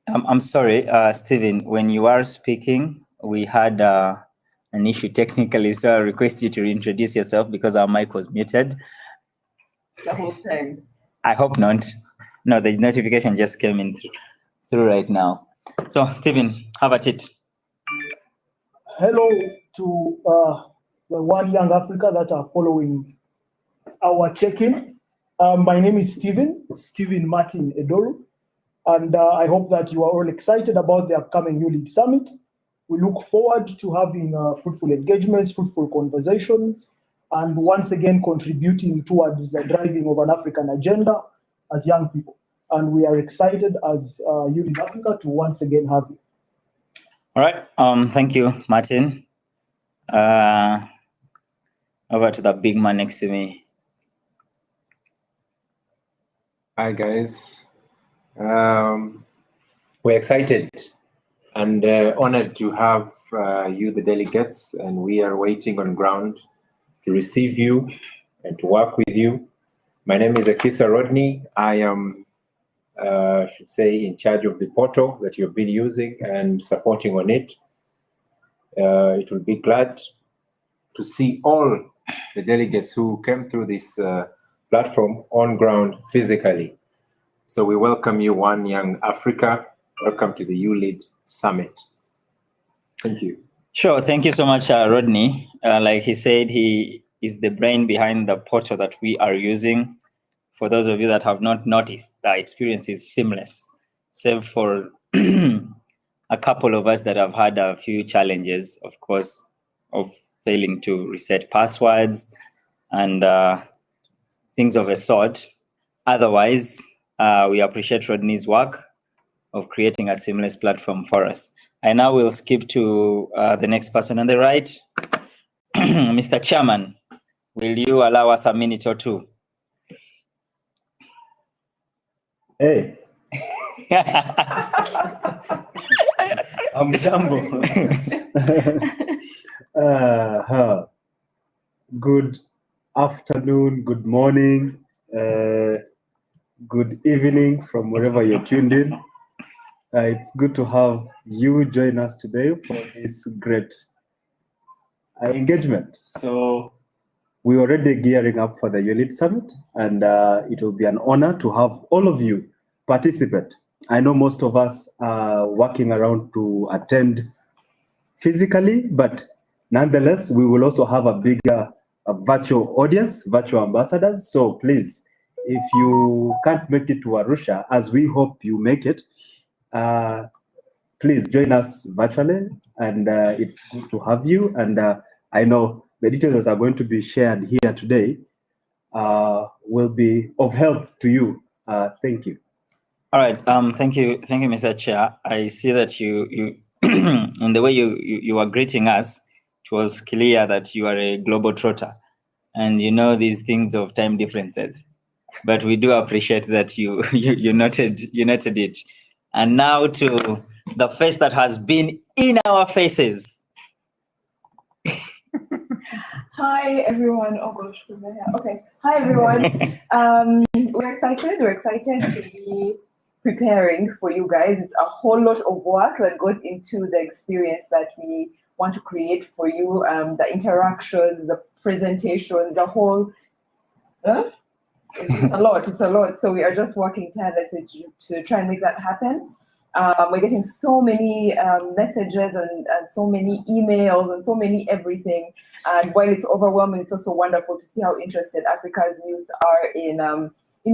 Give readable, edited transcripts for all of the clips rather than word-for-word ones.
I'm sorry, Stephen, when you are speaking, we had an issue technically, so I request you to reintroduce yourself because our mic was muted. The whole time? I hope not. No, the notification just came in through right now. So, Stephen, how about it? Hello to the One Young Africa that are following our check-in. My name is Stephen Martin Edoro, and I hope that you are all excited about the upcoming ULEAD Summit. We look forward to having fruitful engagements, fruitful conversations, and once again contributing towards the driving of an African agenda as young people. And we are excited as ULEAD Africa to once again have you. All right. Thank you, Martin. Over to the big man next to me. Hi, guys. We're excited and honored to have you, the delegates, and we are waiting on ground to receive you and to work with you. My name is Akisa Rodney. I am, should say, in charge of the portal that you've been using and supporting on it. It will be glad to see all the delegates who came through this platform on ground physically. So we welcome you, One Young Africa. Welcome to the ULEAD Summit. Thank you. Sure. Thank you so much, Rodney. Like he said, he is the brain behind the portal that we are using. For those of you that have not noticed, the experience is seamless, save for a couple of us that have had a few challenges, of course, of failing to reset passwords and things of a sort. Otherwise, we appreciate Rodney's work of creating a seamless platform for us. I now will skip to the next person on the right. Mr. Chairman, will you allow us a minute or two? Hey. I'm Jambo. Good afternoon, good morning, good evening from wherever you're tuned in. It's good to have you join us today for this great engagement. So we're already gearing up for the ULEAD Summit, and it will be an honor to have all of you participate. I know most of us are working around to attend physically, but nonetheless, we will also have a bigger virtual audience, virtual ambassadors. So please, if you can't make it to Arusha, as we hope you make it, please join us virtually, and it's good to have you. And I know the details that are going to be shared here today will be of help to you. Thank you. All right. Thank you, Mr. Chair. I see that you in the way you are greeting us, it was clear that you are a global trotter, and you know these things of time differences. But we do appreciate that you noted it. And now to the face that has been in our faces. Hi everyone. Oh gosh, okay. Hi everyone. We're excited to be preparing for you guys. It's a whole lot of work that goes into the experience that we want to create for you. The interactions, the presentations, the whole. It's a lot. So we are just working tirelessly to try and make that happen. We're getting so many messages and so many emails and so many everything. And while it's overwhelming, it's also wonderful to see how interested Africa's youth are in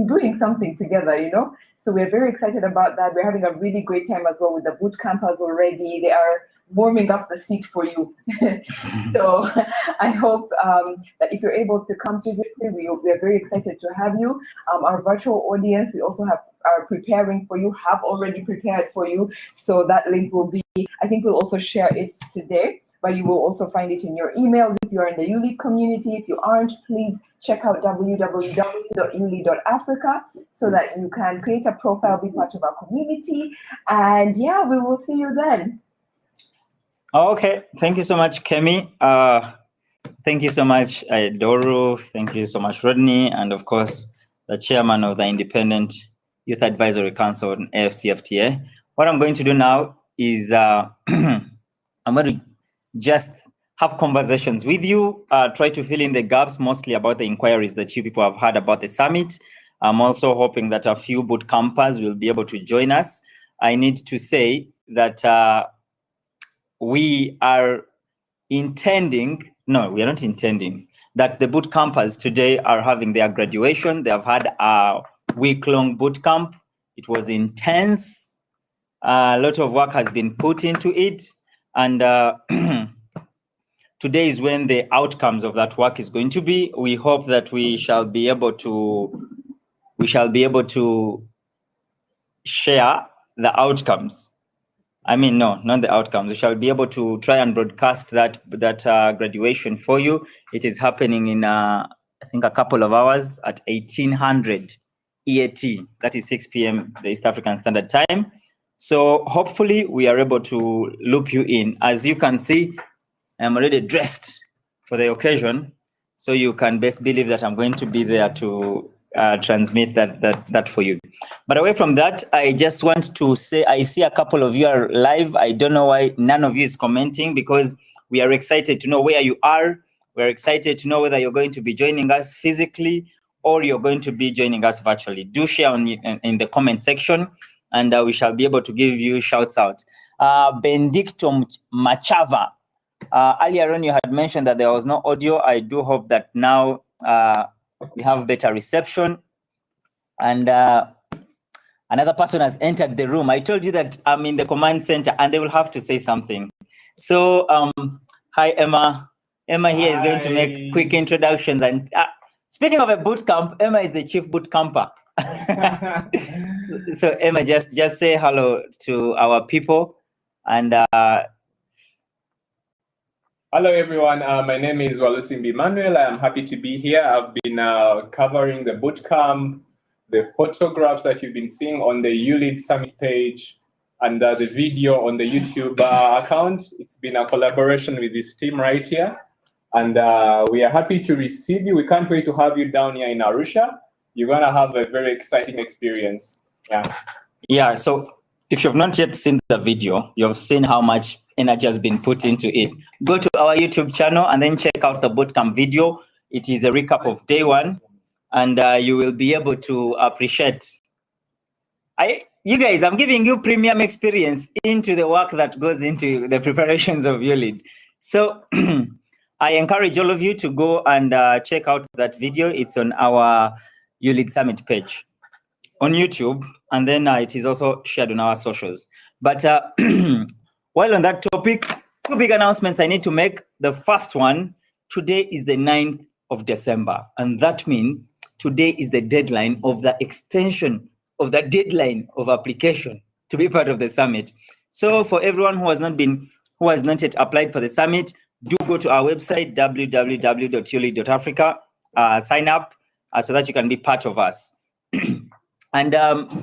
doing something together, you know? So we're very excited about that. We're having a really great time as well with the boot campers already. They are warming up the seat for you. So I hope that if you're able to come physically, we are very excited to have you. Our virtual audience, we also are preparing for you, have already prepared for you. So that link will be, I think we'll also share it today, but you will also find it in your emails if you're in the ULEAD community. If you aren't, please check out www.ulead.africa so that you can create a profile, be part of our community. And yeah, we will see you then. Okay, thank you so much, Kemi. Thank you so much, Doru. Thank you so much, Rodney. And of course, the chairman of the Independent Youth Advisory Council, AFCFTA. what I'm going to do now is I'm going to just have conversations with you, try to fill in the gaps, mostly about the inquiries that you people have had about the summit. I'm also hoping that a few boot campers will be able to join us. I need to say that we are not intending that the boot campers today are having their graduation. They have had a week-long boot camp. It was intense. A lot of work has been put into it, and today is when the outcomes of that work is going to be. We hope that we shall be able to share the outcomes. I mean, no, not the outcomes. We shall be able to try and broadcast that graduation for you. It is happening in, I think, a couple of hours at 1800 EAT. That is 6 p.m. the East African Standard Time. So hopefully we are able to loop you in. As you can see, I'm already dressed for the occasion, so you can best believe that I'm going to be there to transmit that for you. But away from that, I just want to say I see a couple of you are live. I don't know why none of you is commenting, because we are excited to know where you are. We're excited to know whether you're going to be joining us physically or you're going to be joining us virtually. Do share in the comment section, and we shall be able to give you shouts out. Benedicto Machava. Earlier on, you had mentioned that there was no audio. I do hope that now we have better reception. And another person has entered the room. I told you that I'm in the command center and they will have to say something. So, hi, Emma. Emma here is going to make quick introductions. And speaking of a boot camp, Emma is the chief boot camper. So, Emma, just say hello to our people. And hello, everyone. My name is Walusimbi Manuel. I am happy to be here. I've been covering the bootcamp, the photographs that you've been seeing on the ULEAD Summit page, and the video on the YouTube account. It's been a collaboration with this team right here. And we are happy to receive you. We can't wait to have you down here in Arusha. You're going to have a very exciting experience. Yeah, so if you've not yet seen the video, you've seen how much energy has been put into it. Go to our YouTube channel and then check out the bootcamp video. It is a recap of day one, and you will be able to appreciate. You guys, I'm giving you premium experience into the work that goes into the preparations of ULEAD. So I encourage all of you to go and check out that video. It's on our ULEAD Summit page on YouTube, and then it is also shared on our socials. But while on that topic, two big announcements I need to make. The first one, today is the 9th of December, and that means today is the deadline of the extension of the deadline of application to be part of the summit. So for everyone who has not yet applied for the summit, do go to our website, www.ulead.africa, sign up so that you can be part of us. And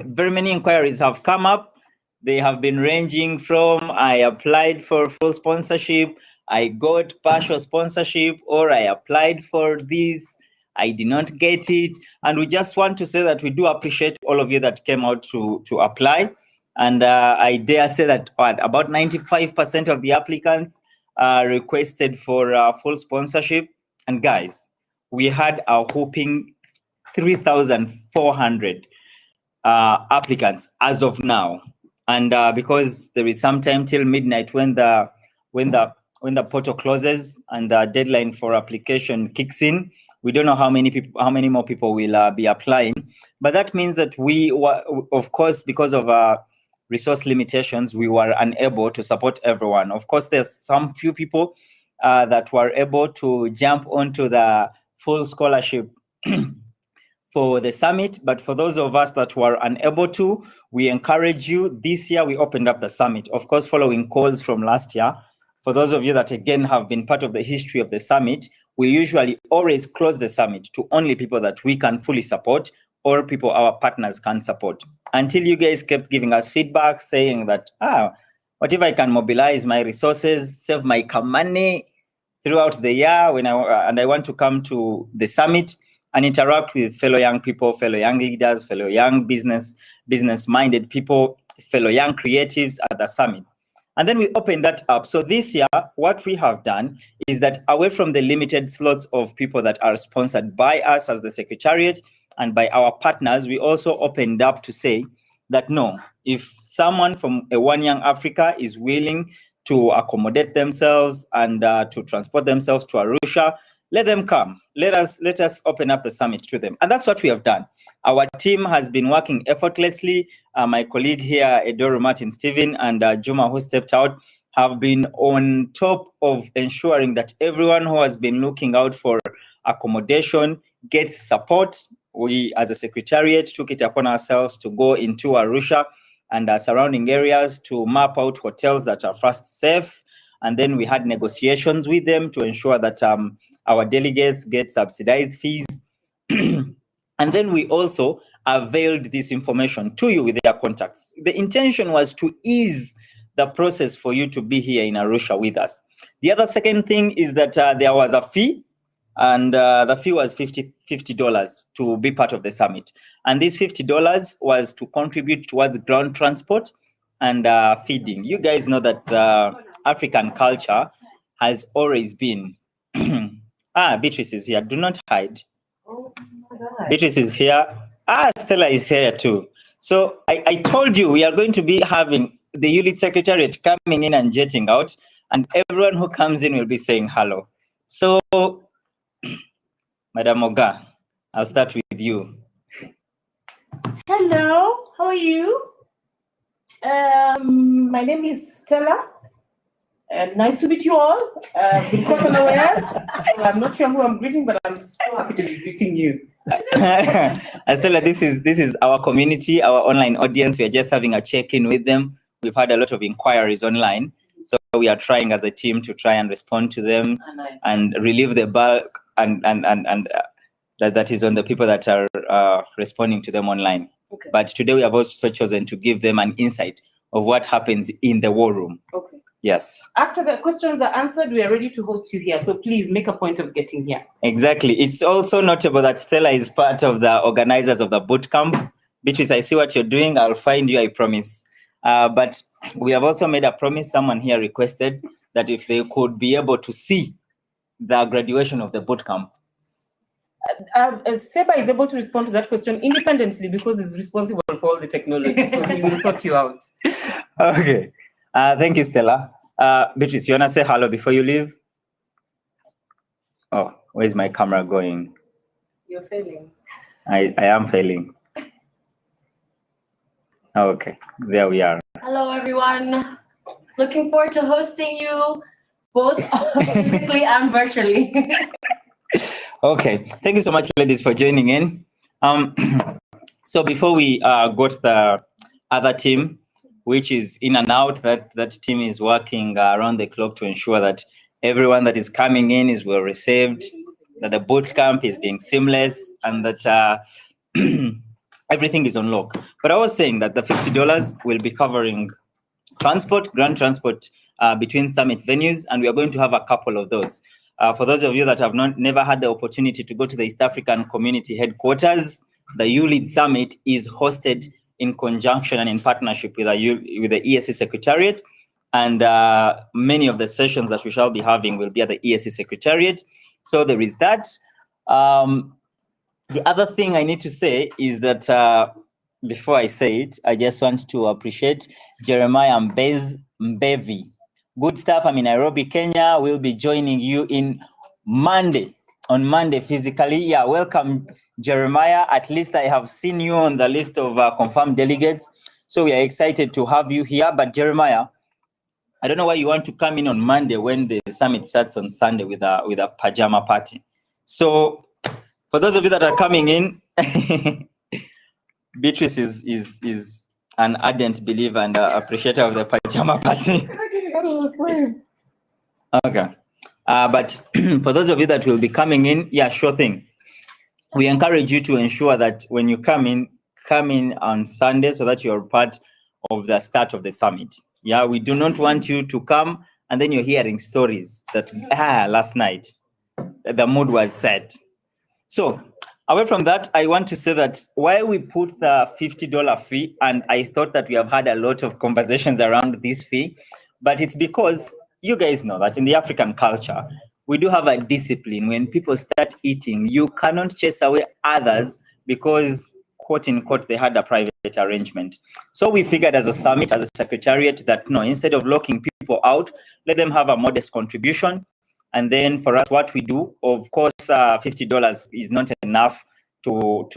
very many inquiries have come up. They have been ranging from I applied for full sponsorship, I got partial sponsorship, or I applied for this, I did not get it. And we just want to say that we do appreciate all of you that came out to apply. And I dare say that about 95% of the applicants requested for full sponsorship. And guys, we had a whopping 3,400 applicants as of now. And because there is some time till midnight when the portal closes and the deadline for application kicks in, we don't know how many more people will be applying. But that means that we were, of course, because of resource limitations, we were unable to support everyone. Of course, there's some few people that were able to jump onto the full scholarship for the summit. But for those of us that were unable to, we encourage you. This year, we opened up the summit, of course, following calls from last year. For those of you that, again, have been part of the history of the summit, we usually always close the summit to only people that we can fully support or people our partners can support. Until you guys kept giving us feedback saying that, what if I can mobilize my resources, save my money throughout the year and I want to come to the summit and interact with fellow young people, fellow young leaders, fellow young business-minded people. fellow young creatives at the summit. And then we opened that up. So this year, what we have done is that away from the limited slots of people that are sponsored by us as the Secretariat and by our partners, we also opened up to say that no, if someone from a One Young Africa is willing to accommodate themselves and to transport themselves to Arusha, let them come. Let us open up the summit to them. And that's what we have done. Our team has been working effortlessly. My colleague here, Edoro Martin Stephen, and Juma, who stepped out, have been on top of ensuring that everyone who has been looking out for accommodation gets support. We, as a Secretariat, took it upon ourselves to go into Arusha and surrounding areas to map out hotels that are first safe. And then we had negotiations with them to ensure that our delegates get subsidized fees. And then we also availed this information to you with their contacts. The intention was to ease the process for you to be here in Arusha with us. The other second thing is that there was a fee, and the fee was $50 to be part of the summit. And this $50 was to contribute towards ground transport and feeding. You guys know that the African culture has always been... Beatrice is here. Do not hide. Beatrice is here. Stella is here too. So I told you we are going to be having the ULIT Secretariat coming in and jetting out, and everyone who comes in will be saying hello. So, Madam Oga, I'll start with you. Hello, how are you? My name is Stella. Nice to meet you all. Been caught unawares, so I'm not sure who I'm greeting, but I'm so happy to be greeting you. Stella, this is our community, our online audience. We are just having a check-in with them. We've had a lot of inquiries online, so we are trying as a team to try and respond to them and relieve the bulk and that is on the people that are responding to them online. Okay. But today we have also chosen to give them an insight of what happens in the war room. Okay. Yes. After the questions are answered, we are ready to host you here. So please make a point of getting here. Exactly. It's also notable that Stella is part of the organizers of the boot camp. Beatrice, I see what you're doing. I'll find you, I promise. But we have also made a promise. Someone here requested that if they could be able to see the graduation of the boot camp. Seba is able to respond to that question independently because he's responsible for all the technology. So he will sort you out. Okay. Thank you, Stella. Beatrice, you want to say hello before you leave? Oh, where's my camera going? You're failing. I am failing. Okay, there we are. Hello, everyone. Looking forward to hosting you both physically and virtually. Okay, thank you so much, ladies, for joining in. So before we go to the other team, which is in and out, that team is working around the clock to ensure that everyone that is coming in is well received, that the boot camp is being seamless, and that everything is on lock. But I was saying that the $50 will be covering transport, ground transport between summit venues, and we are going to have a couple of those. For those of you that have never had the opportunity to go to the East African Community Headquarters, the ULID Summit is hosted in conjunction and in partnership with the ESC Secretariat. And many of the sessions that we shall be having will be at the ESC Secretariat. So there is that. The other thing I need to say is that before I say it, I just want to appreciate Jeremiah Mbevi. Good stuff. I'm in Nairobi, Kenya. We'll be joining you on Monday physically. Yeah, welcome, Jeremiah. At least I have seen you on the list of confirmed delegates. So we are excited to have you here. But Jeremiah, I don't know why you want to come in on Monday when the summit starts on Sunday with a pajama party. So for those of you that are coming in, Beatrice is an ardent believer and appreciator of the pajama party. Okay. But for those of you that will be coming in, yeah, sure thing. We encourage you to ensure that when you come in on Sunday so that you're part of the start of the summit. Yeah, we do not want you to come and then you're hearing stories that, last night, the mood was set. So Away from that, I want to say that why we put the $50 fee, and I thought that we have had a lot of conversations around this fee, but it's because you guys know that in the African culture, we do have a discipline. When people start eating, you cannot chase away others because, quote unquote, they had a private arrangement. So we figured as a summit, as a secretariat, that no, instead of locking people out, let them have a modest contribution. And then for us, what we do, of course, $50 is not enough to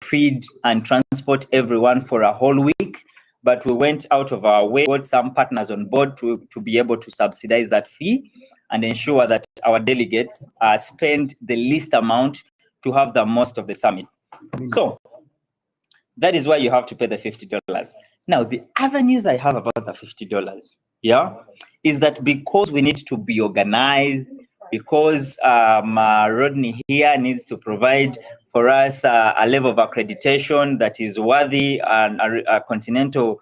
feed and transport everyone for a whole week. But we went out of our way, got some partners on board to be able to subsidize that fee and ensure that our delegates spend the least amount to have the most of the summit. So that is why you have to pay the $50. Now, the other news I have about the $50, is that because we need to be organized, because Rodney here needs to provide for us a level of accreditation that is worthy and a continental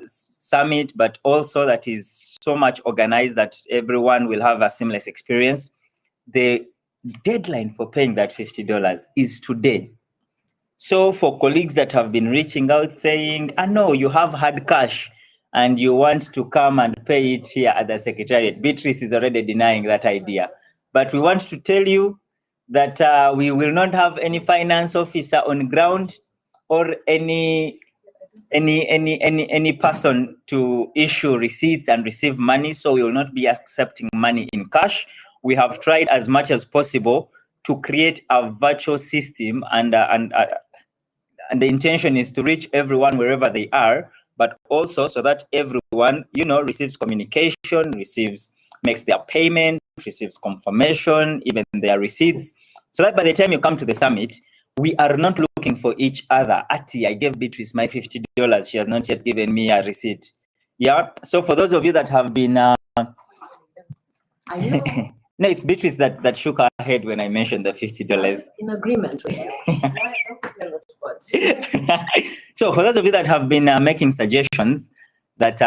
summit, but also that is so much organized that everyone will have a seamless experience. The deadline for paying that $50 is today. So for colleagues that have been reaching out saying, I know you have hard cash and you want to come and pay it here at the Secretariat, Beatrice is already denying that idea. But we want to tell you that we will not have any finance officer on ground or any person to issue receipts and receive money. So we will not be accepting money in cash. We have tried as much as possible to create a virtual system, and the intention is to reach everyone wherever they are, but also so that everyone, receives communication, makes their payment, receives confirmation, even their receipts, so that by the time you come to the summit, we are not looking for each other. Ati, I gave Beatrice my $50. She has not yet given me a receipt. Yeah. So for those of you that have been, I know. no, it's Beatrice that shook her head when I mentioned the $50. In agreement with you. So for those of you that have been making suggestions that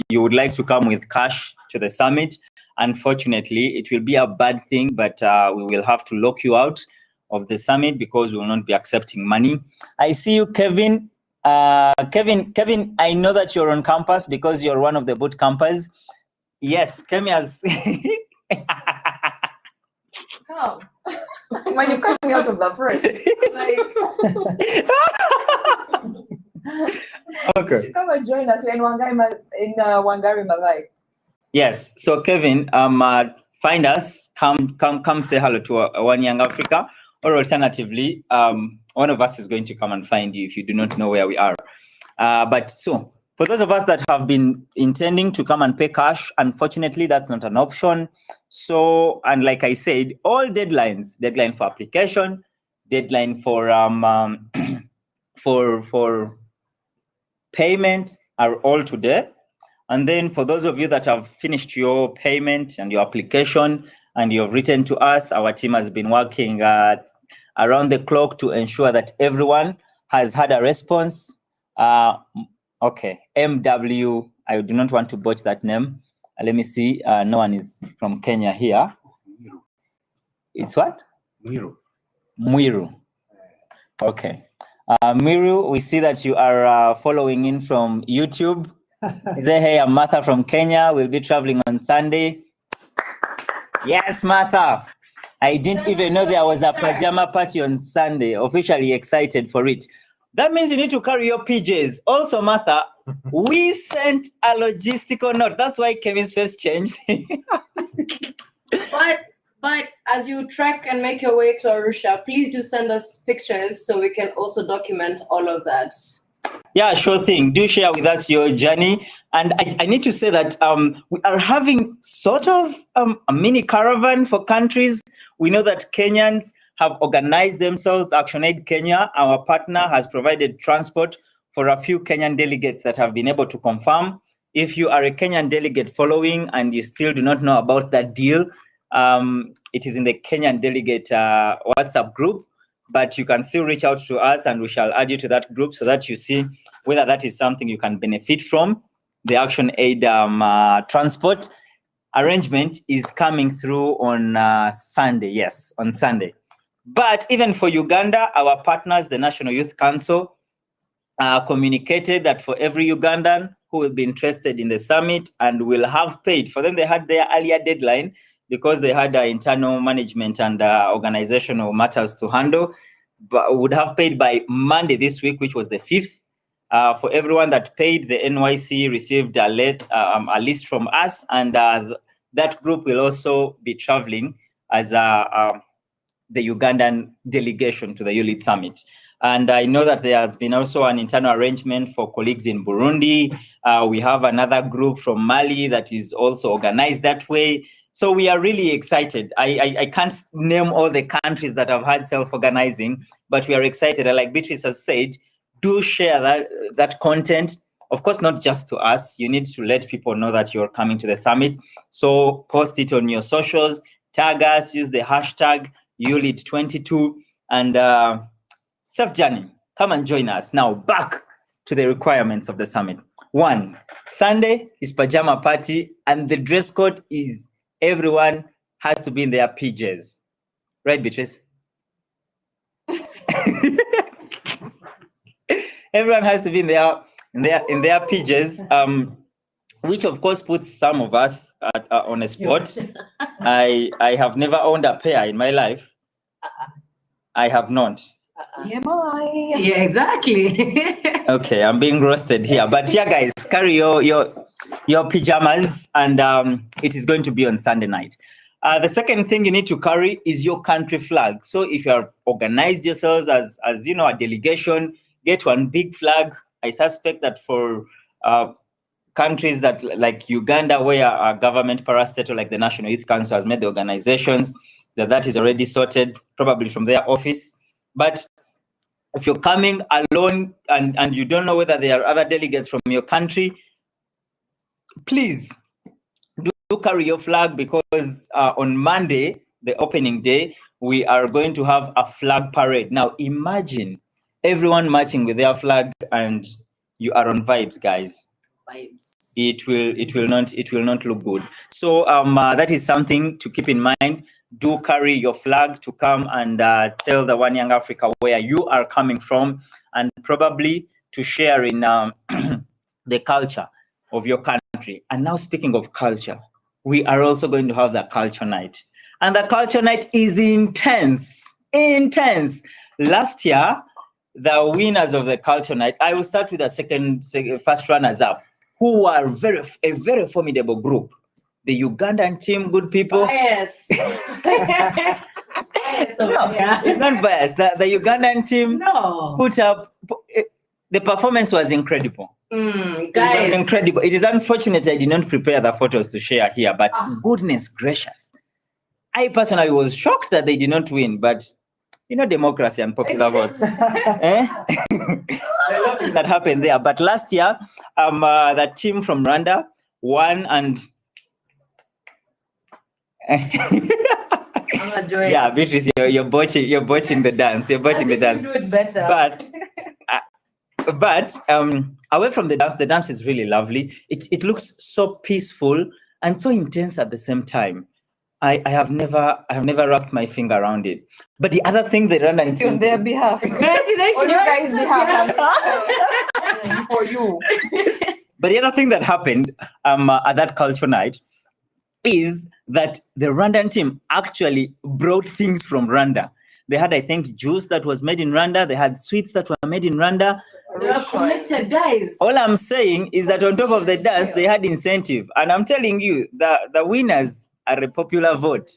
you would like to come with cash to the summit, unfortunately, it will be a bad thing, but we will have to lock you out of the summit because we will not be accepting money. I see you, Kevin. Kevin, I know that you're on campus because you're one of the boot campers. Yes, Kemi has... Come. When you cut me out of the first. Okay. Come and join us in Wangari Maathai. Yes. So Kevin, find us. Come say hello to One Young Africa, or alternatively, one of us is going to come and find you if you do not know where we are. But so for those of us that have been intending to come and pay cash, unfortunately, that's not an option. So, and like I said, all deadlines, deadline for application, deadline for for payment are all today. And then for those of you that have finished your payment and your application and you've written to us, our team has been working around the clock to ensure that everyone has had a response. Okay, MW, I do not want to botch that name. Let me see, no one is from Kenya here. It's what? Mwiru. Okay. Miru, we see that you are following in from YouTube. Say, hey, I'm Martha from Kenya. We'll be traveling on Sunday. Yes, Martha. I didn't even know there was a pajama party on Sunday. Officially excited for it. That means you need to carry your PJs. Also, Martha, we sent a logistical note. That's why Kevin's face changed. But as you trek and make your way to Arusha, please do send us pictures so we can also document all of that. Yeah, sure thing. Do share with us your journey. And I need to say that we are having sort of a mini caravan for countries. We know that Kenyans have organized themselves. ActionAid Kenya, our partner, has provided transport for a few Kenyan delegates that have been able to confirm. If you are a Kenyan delegate following and you still do not know about that deal, it is in the Kenyan delegate WhatsApp group, but you can still reach out to us and we shall add you to that group so that you see whether that is something you can benefit from. The ActionAid transport arrangement is coming through on Sunday. Yes, on Sunday. But even for Uganda, our partners, the National Youth Council, communicated that for every Ugandan who will be interested in the summit and will have paid, for them they had their earlier deadline because they had internal management and organizational matters to handle, but would have paid by Monday this week, which was the 5th. For everyone that paid, the NYC received a list from us, and that group will also be traveling as the Ugandan delegation to the ULEAD Summit. And I know that there has been also an internal arrangement for colleagues in Burundi. We have another group from Mali that is also organized that way. So we are really excited. I can't name all the countries that have had self-organizing, but we are excited. And like Beatrice has said, do share that content. Of course, not just to us. You need to let people know that you're coming to the summit. So post it on your socials, tag us, use the hashtag ULEAD22, and safe journey. Come and join us. Now back to the requirements of the summit. 1, Sunday is pajama party, and the dress code is everyone has to be in their PJs. Right, Beatrice? Everyone has to be in their PJs, which of course puts some of us on a spot. I have never owned a pair in my life. I have not. Yeah, exactly. Okay, I'm being roasted here, but yeah, guys, carry your pajamas, and it is going to be on Sunday night. The second thing you need to carry is your country flag. So if you have organized yourselves as you know, a delegation, get one big flag. I suspect that for countries that like Uganda, where our government parastatal like the National Youth Council has made the organizations, that is already sorted, probably from their office. But if you're coming alone and you don't know whether there are other delegates from your country, please do carry your flag, because on Monday, the opening day, we are going to have a flag parade. Now imagine everyone marching with their flag, and you are on vibes, guys. Vibes. It will not look good. So that is something to keep in mind. Do carry your flag to come and tell the One Young Africa where you are coming from, and probably to share in the culture of your country. And now, speaking of culture, we are also going to have the culture night. And the culture night is intense. Last year, the winners of the culture night, I will start with the first runners up, who are a very formidable group. The Ugandan team, good people. Yes. No, it's not biased. The Ugandan team put up, the performance was incredible. It was incredible. It is unfortunate I did not prepare the photos to share here, but goodness gracious. I personally was shocked that they did not win, but you know, democracy and popular votes. A lot that happened there. But last year, the team from Rwanda won, and yeah, Beatrice, you're botching the dance. You're botching the dance. Do it better. But away from the dance is really lovely. It looks so peaceful and so intense at the same time. I have never wrapped my finger around it. But the other thing they run into On their behalf. On you guys' behalf. For you. But the other thing that happened at that culture night is that the Rwandan team actually brought things from Rwanda. They had, I think, juice that was made in Rwanda. They had sweets that were made in Rwanda. They are committed, guys. All I'm saying is that on top of the dance, they had incentive. And I'm telling you, the winners are a popular vote.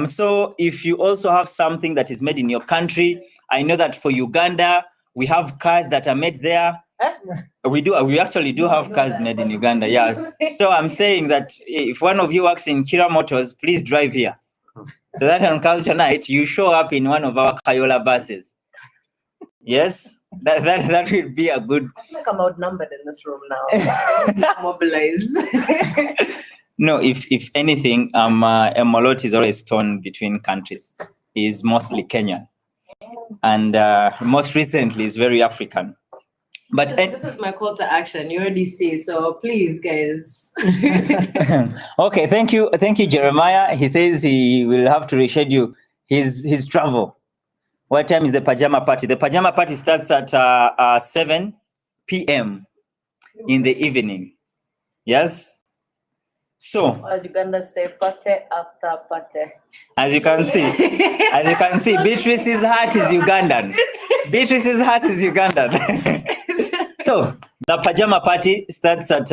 So if you also have something that is made in your country, I know that for Uganda, we have cars that are made there. We actually do have cars made in Uganda, yes. So I'm saying that if one of you works in Kira Motors, please drive here. So that on culture night, you show up in one of our Kayola buses. Yes, that will be a good. I feel like I'm outnumbered in this room now. Mobilize. No, if anything, Emolot is always torn between countries. He's mostly Kenyan, and most recently is very African. But This is my call to action. You already see, so please, guys. okay, thank you, Jeremiah. He says he will have to reschedule his travel. What time is the pajama party? The pajama party starts at 7 p.m. in the evening. Yes. So, As Uganda say, party after party. as you can see, Beatrice's heart is Ugandan. Beatrice's heart is Ugandan. So, the pajama party starts at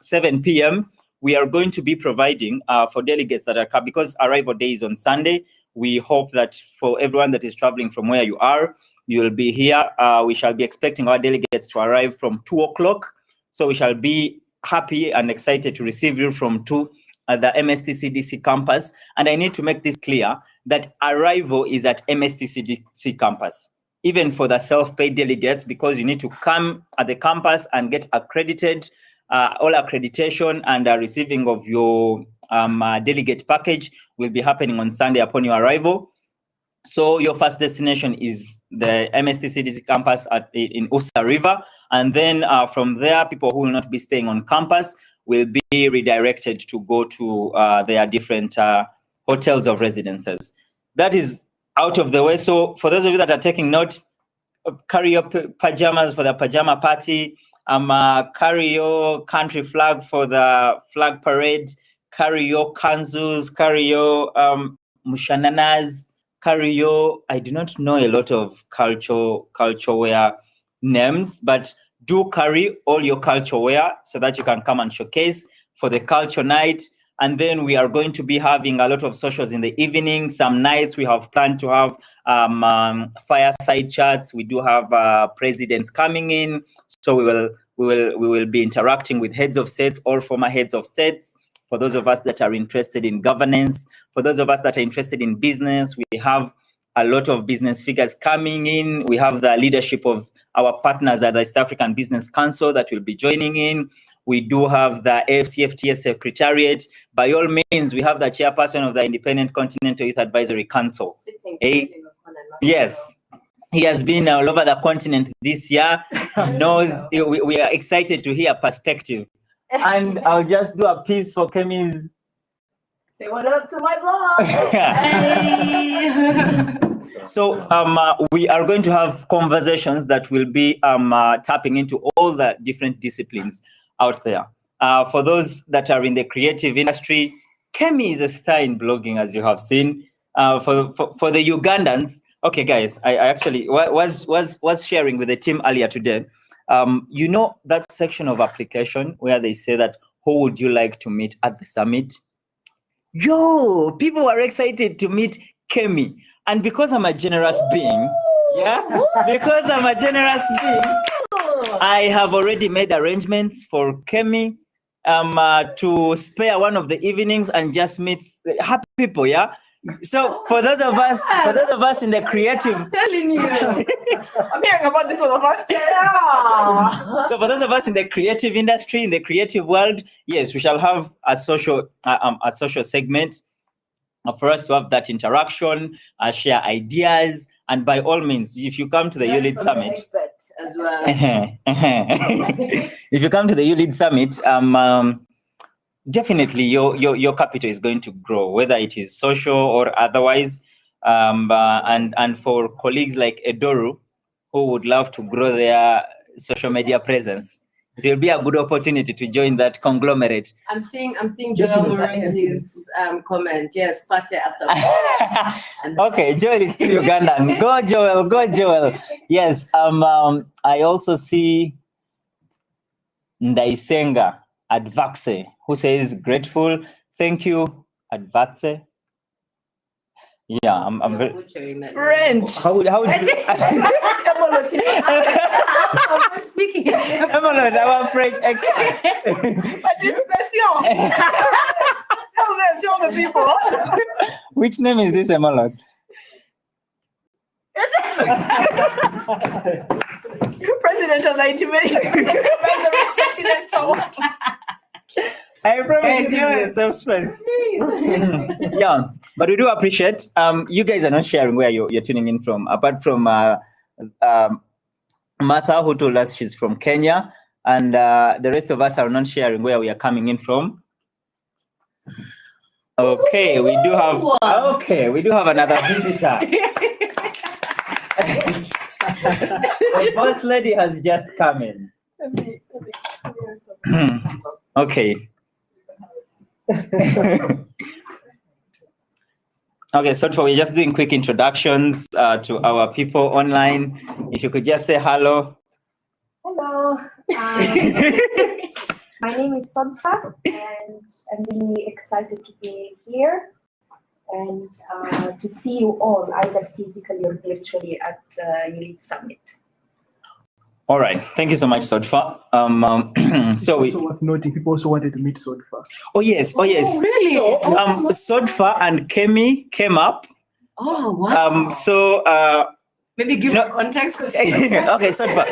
7 p.m. We are going to be providing for delegates that are coming, because arrival day is on Sunday. We hope that for everyone that is traveling from where you are, you will be here. We shall be expecting our delegates to arrive from 2 o'clock. So we shall be happy and excited to receive you from 2 at the MSTCDC campus. And I need to make this clear that arrival is at MSTCDC campus, even for the self-paid delegates, because you need to come at the campus and get accredited, all accreditation and receiving of your delegate package will be happening on Sunday upon your arrival. So your first destination is the MSTCDC campus in Usa River. And then from there, people who will not be staying on campus will be redirected to go to their different hotels of residences. That is out of the way. So for those of you that are taking note, carry your pajamas for the pajama party, carry your country flag for the flag parade, carry your kanzus, carry your mushananas, carry your, I do not know a lot of culture wear names, but do carry all your culture wear so that you can come and showcase for the culture night. And then we are going to be having a lot of socials in the evening. Some nights we have planned to have fireside chats. We do have presidents coming in, so we will be interacting with heads of states or former heads of states. For those of us that are interested in governance, for those of us that are interested in business, we have a lot of business figures coming in. We have the leadership of our partners at the East African Business Council that will be joining in. We do have the AFCFTA Secretariat. By all means, we have the chairperson of the Independent Continental Youth Advisory Council. Yes, he has been all over the continent this year. Knows we are excited to hear perspective. And I'll just do a piece for Kemi's. Say what up to my blog. So we are going to have conversations that will be tapping into all the different disciplines out there. For those that are in the creative industry, Kemi is a star in blogging, as you have seen. For the Ugandans, okay, guys, I actually was sharing with the team earlier today. You know that section of application where they say that who would you like to meet at the summit? Yo, people are excited to meet Kemi. And because I'm a generous being, I have already made arrangements for Kemi to spare one of the evenings and just meet happy people, yeah? So for those of us in the creative, I'm telling you, I'm hearing about this for the first time. So for those of us in the creative industry, in the creative world, yes, we shall have a social segment for us to have that interaction, share ideas, and by all means, if you come to the ULEAD Summit, Experts as well. If you come to the ULEAD Summit, definitely your capital is going to grow, whether it is social or otherwise. And for colleagues like Edoru, who would love to grow their social media presence, it will be a good opportunity to join that conglomerate. I'm seeing Joel Morangi's comment. Yes, party after. Okay, Joel is still Ugandan. Go Joel. Yes. I also see Ndaisenga Advaxe, who says grateful. Thank you, Advaxe. Yeah, I'm very French. how would I'm speaking. our French expert. Participation. Tell the people. Which name is this, Emalot? President of the Intercontinental. I promise you is a safe space. Yeah, but we do appreciate. You guys are not sharing where you're tuning in from, apart from Martha, who told us she's from Kenya, and the rest of us are not sharing where we are coming in from. Okay, we do have. Okay, we do have another visitor. The boss lady has just come in. Okay. Okay, so we're just doing quick introductions to our people online. If you could just say hello. Hello. My name is Sodfa, and I'm really excited to be here and to see you all, either physically or virtually, at Elite Summit. All right, thank you so much, Sodfa. So we. Also worth noting, people also wanted to meet Sodfa. Oh yes, oh yes. Really? So, Sodfa and Kemi came up. Oh, wow. Maybe give context. Okay, Sodfa.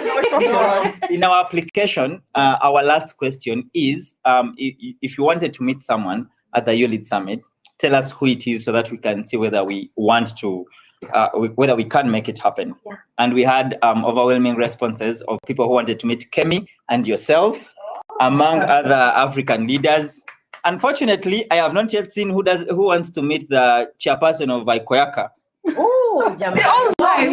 In our application, our last question is, if you wanted to meet someone at the ULEAD Summit, tell us who it is so that we can see whether we want to, whether we can make it happen. Yeah. And we had overwhelming responses of people who wanted to meet Kemi and yourself, among other African leaders. Unfortunately, I have not yet seen who wants to meet the chairperson of Ikoyaka. Oh, why?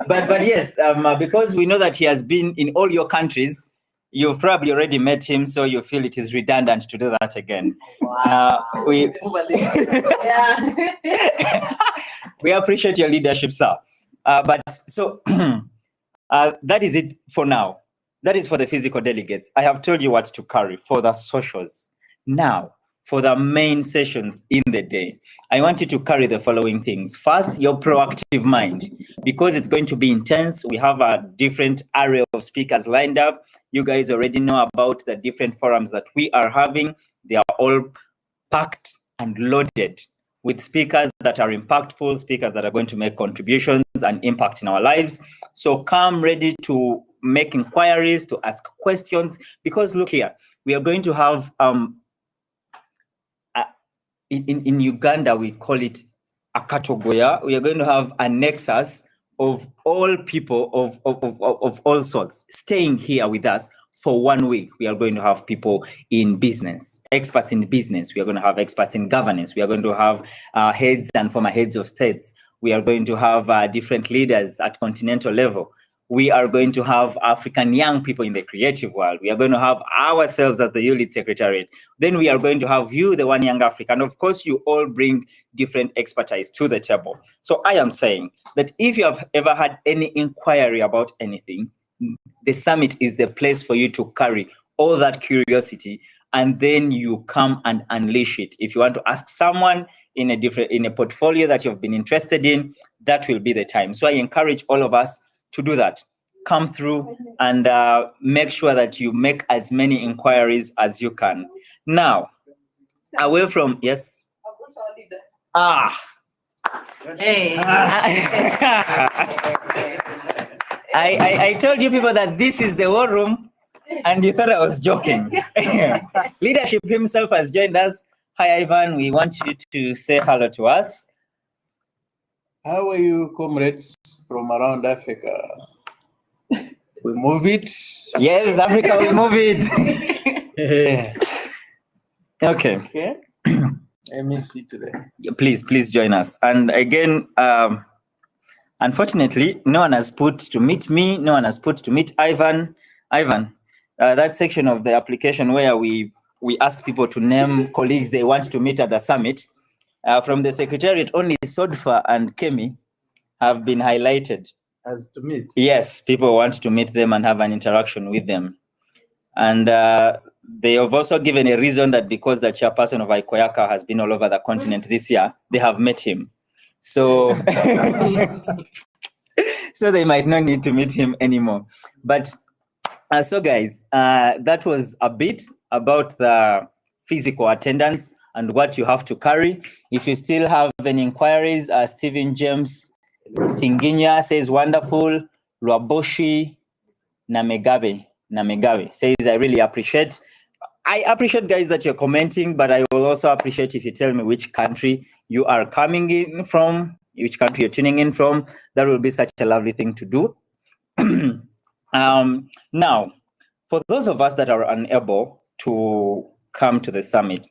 But yes, because we know that he has been in all your countries, you've probably already met him, so you feel it is redundant to do that again. We appreciate your leadership, sir. That is it for now. That is for the physical delegates. I have told you what to carry for the socials. Now, for the main sessions in the day, I want you to carry the following things. First, your proactive mind, because it's going to be intense. We have a different array of speakers lined up. You guys already know about the different forums that we are having. They are all packed and loaded with speakers that are impactful, speakers that are going to make contributions and impact in our lives. So come ready to make inquiries, to ask questions, because look here, we are going to have, in Uganda, we call it a katogoya. We are going to have a nexus of all people of all sorts staying here with us for 1 week. We are going to have people in business, experts in business. We are going to have experts in governance. We are going to have heads and former heads of states. We are going to have different leaders at continental level. We are going to have African young people in the creative world. We are going to have ourselves as the ULEAD Secretariat. Then we are going to have you, the One Young Africa. And of course, you all bring different expertise to the table. So I am saying that if you have ever had any inquiry about anything, the summit is the place for you to carry all that curiosity, and then you come and unleash it. If you want to ask someone in a portfolio that you've been interested in, that will be the time. So I encourage all of us to do that. Come through and make sure that you make as many inquiries as you can. Now, away from, yes. Hey. I told you people that this is the war room, and you thought I was joking. Leadership himself has joined us. Hi, Ivan. We want you to say hello to us. How are you, comrades from around Africa? We move it. Yes, Africa, we move it. Okay. Let me see today. Please join us. And again, unfortunately, no one has put to meet me. No one has put to meet Ivan. Ivan, that section of the application where we ask people to name colleagues they want to meet at the summit. From the Secretariat, only Sodfa and Kemi have been highlighted. As to meet. Yes, people want to meet them and have an interaction with them. And they have also given a reason that because the chairperson of Ikoyaka has been all over the continent this year, they have met him. So, so they might not need to meet him anymore. But so guys, that was a bit about the physical attendance and what you have to carry. If you still have any inquiries, Stephen James Tinginya says, wonderful. Lwaboshi Namegabe says, I really appreciate. I appreciate, guys, that you're commenting, but I will also appreciate if you tell me which country you are coming in from, which country you're tuning in from. That will be such a lovely thing to do. Now, for those of us that are unable to come to the summit,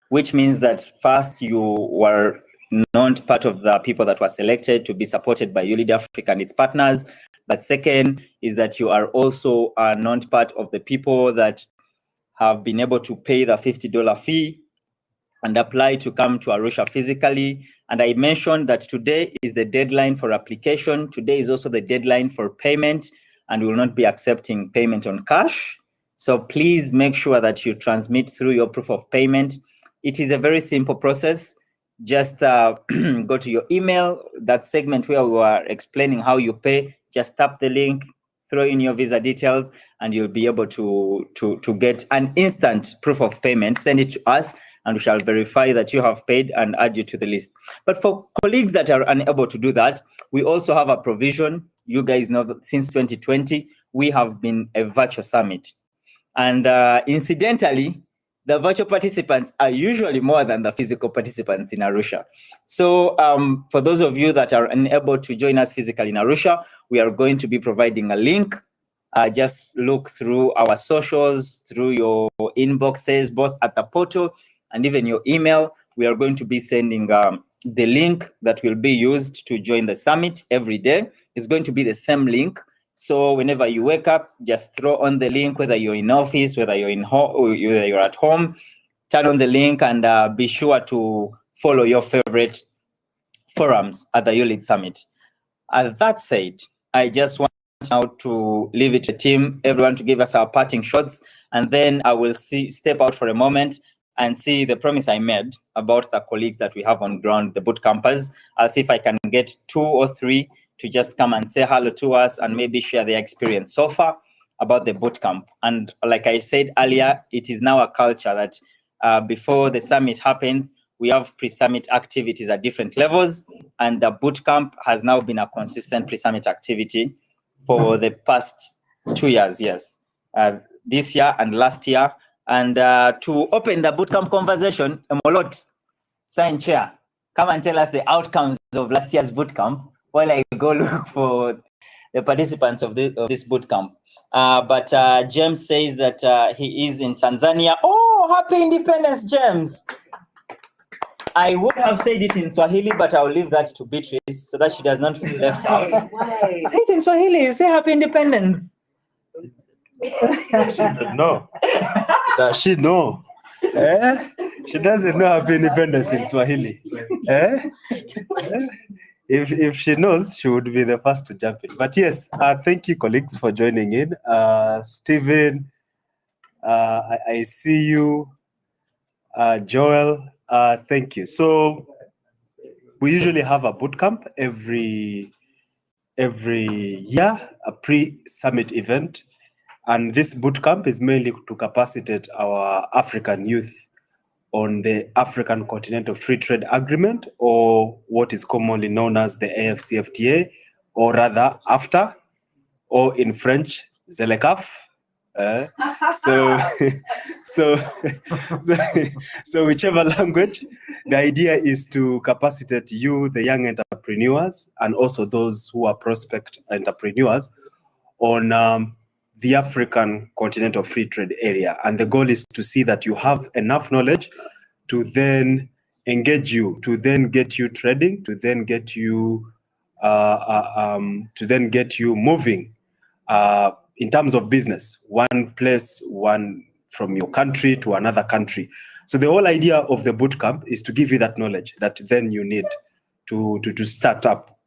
which means that first you were not part of the people that were selected to be supported by ULEAD Africa and its partners. But second is that you are also not part of the people that have been able to pay the $50 fee and apply to come to Arusha physically. And I mentioned that today is the deadline for application. Today is also the deadline for payment, and we will not be accepting payment on cash. So please make sure that you transmit through your proof of payment. It is a very simple process. Just go to your email, that segment where we are explaining how you pay, just tap the link, throw in your visa details, and you'll be able to get an instant proof of payment. Send it to us, and we shall verify that you have paid and add you to the list. But for colleagues that are unable to do that, we also have a provision. You guys know that since 2020, we have been a virtual summit. And incidentally, the virtual participants are usually more than the physical participants in Arusha. So for those of you that are unable to join us physically in Arusha, we are going to be providing a link. Just look through our socials, through your inboxes, both at the portal and even your email. We are going to be sending the link that will be used to join the summit every day. It's going to be the same link. So whenever you wake up, just throw on the link, whether you're in office, whether you're in whether you're at home, turn on the link and be sure to follow your favorite forums at the ULEAD Summit. That said, I just want now to leave it to the team, everyone to give us our parting shots, and then I will step out for a moment and see the promise I made about the colleagues that we have on ground, the boot campers. I'll see if I can get 2 or 3 to just come and say hello to us and maybe share their experience so far about the boot camp. And like I said earlier, it is now a culture that before the summit happens, we have pre-summit activities at different levels, and the boot camp has now been a consistent pre-summit activity for the past 2 years, yes. This year and last year. And to open the bootcamp conversation, Molot, sign chair, come and tell us the outcomes of last year's bootcamp while I go look for the participants of this bootcamp. But James says that he is in Tanzania. Oh, happy independence, James. I would have said it in Swahili, but I'll leave that to Beatrice so that she does not feel left out. Why? Say it in Swahili, say happy independence. She doesn't know. Does she know? Eh? She doesn't know happy independence in Swahili. Eh? If she knows, she would be the first to jump in. But yes, thank you, colleagues, for joining in. Stephen, I see you. Joel, thank you. So we usually have a boot camp every year, a pre-summit event. And this boot camp is mainly to capacitate our African youth on the African Continental Free Trade Agreement, or what is commonly known as the AFCFTA, or rather AFTA, or in French, ZLECAF. So whichever language, the idea is to capacitate you, the young entrepreneurs, and also those who are prospect entrepreneurs on the African Continental Free Trade Area. And the goal is to see that you have enough knowledge to then engage you, to then get you trading, to then get you moving in terms of business, one place, one from your country to another country. So the whole idea of the bootcamp is to give you that knowledge that then you need to start up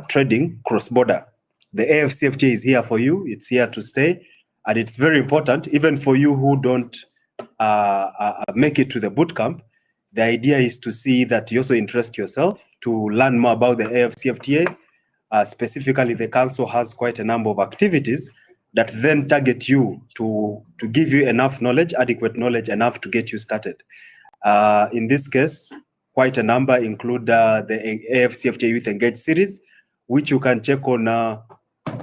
trading cross-border. The AFCFTA is here for you. It's here to stay. And it's very important, even for you who don't make it to the bootcamp. The idea is to see that you also interest yourself to learn more about the AFCFTA. Specifically, the council has quite a number of activities that then target you to give you enough knowledge, adequate knowledge enough to get you started. In this case, quite a number include the AFCFTA Youth Engage series, which you can check on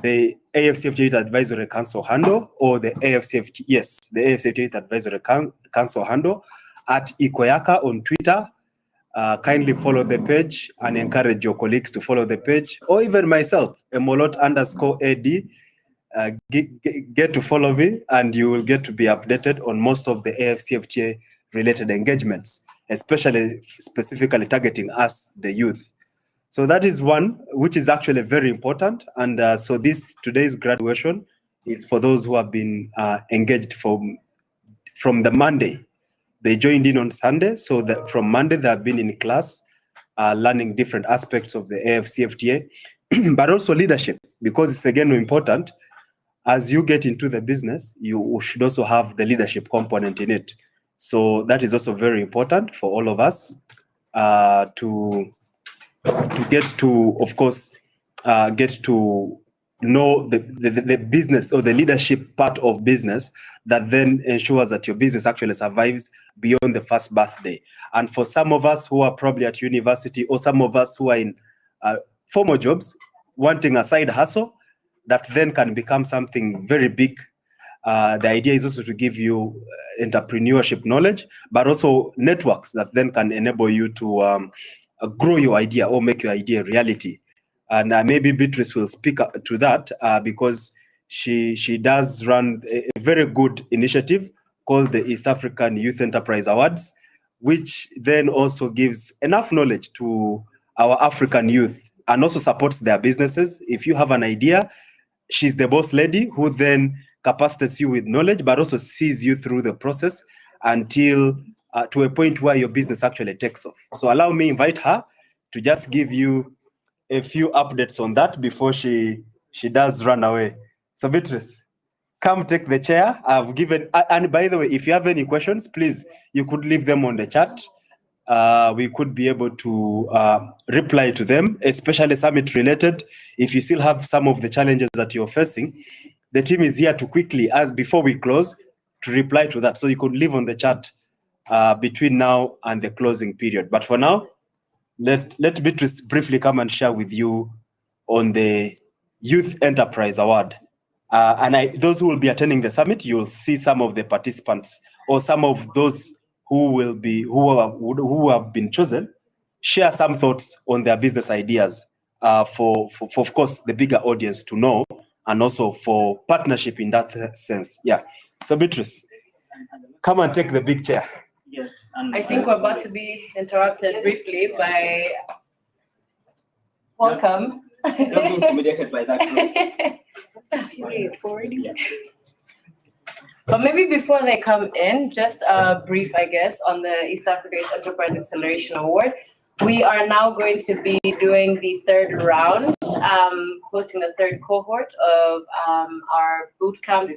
the AFCFTA Youth Advisory Council handle, or the AFCFTA, yes, the AFCFTA Youth Advisory Council handle at Ikoyaka on Twitter. Kindly follow the page and encourage your colleagues to follow the page, or even myself, Emolot_AD. Get to follow me, and you will get to be updated on most of the AFCFTA related engagements. especially specifically targeting us, the youth. So that is one, which is actually very important. And so today's graduation is for those who have been engaged from the Monday. They joined in on Sunday, so that from Monday they have been in class, learning different aspects of the AFCFTA, but also leadership, because it's again important. As you get into the business, you should also have the leadership component in it. So that is also very important for all of us to get to, of course, get to know the business or the leadership part of business that then ensures that your business actually survives beyond the first birthday. And for some of us who are probably at university, or some of us who are in formal jobs, wanting a side hustle that then can become something very big. The idea is also to give you entrepreneurship knowledge, but also networks that then can enable you to grow your idea or make your idea a reality. And maybe Beatrice will speak to that because she does run a very good initiative called the East African Youth Enterprise Awards, which then also gives enough knowledge to our African youth and also supports their businesses. If you have an idea, she's the boss lady who then capacitates you with knowledge, but also sees you through the process until to a point where your business actually takes off. So allow me invite her to just give you a few updates on that before she does run away. So Beatrice, come take the chair. I've given, and by the way, if you have any questions, please, you could leave them on the chat. We could be able to reply to them, especially summit related. If you still have some of the challenges that you're facing, the team is here to quickly, as before we close, to reply to that. So you could leave on the chat between now and the closing period. But for now, let Beatrice briefly come and share with you on the Youth Enterprise Award. And those who will be attending the summit, you'll see some of the participants or some of those who have been chosen share some thoughts on their business ideas for of course the bigger audience to know, and also for partnership in that sense. Yeah. So Beatrice, come and take the big chair. Yes. I think we're about to be interrupted briefly by welcome. Don't be intimidated by that. But maybe before they come in, just a brief, I guess, on the East Africa Enterprise Acceleration Award. We are now going to be doing the third round, hosting the third cohort of our bootcamp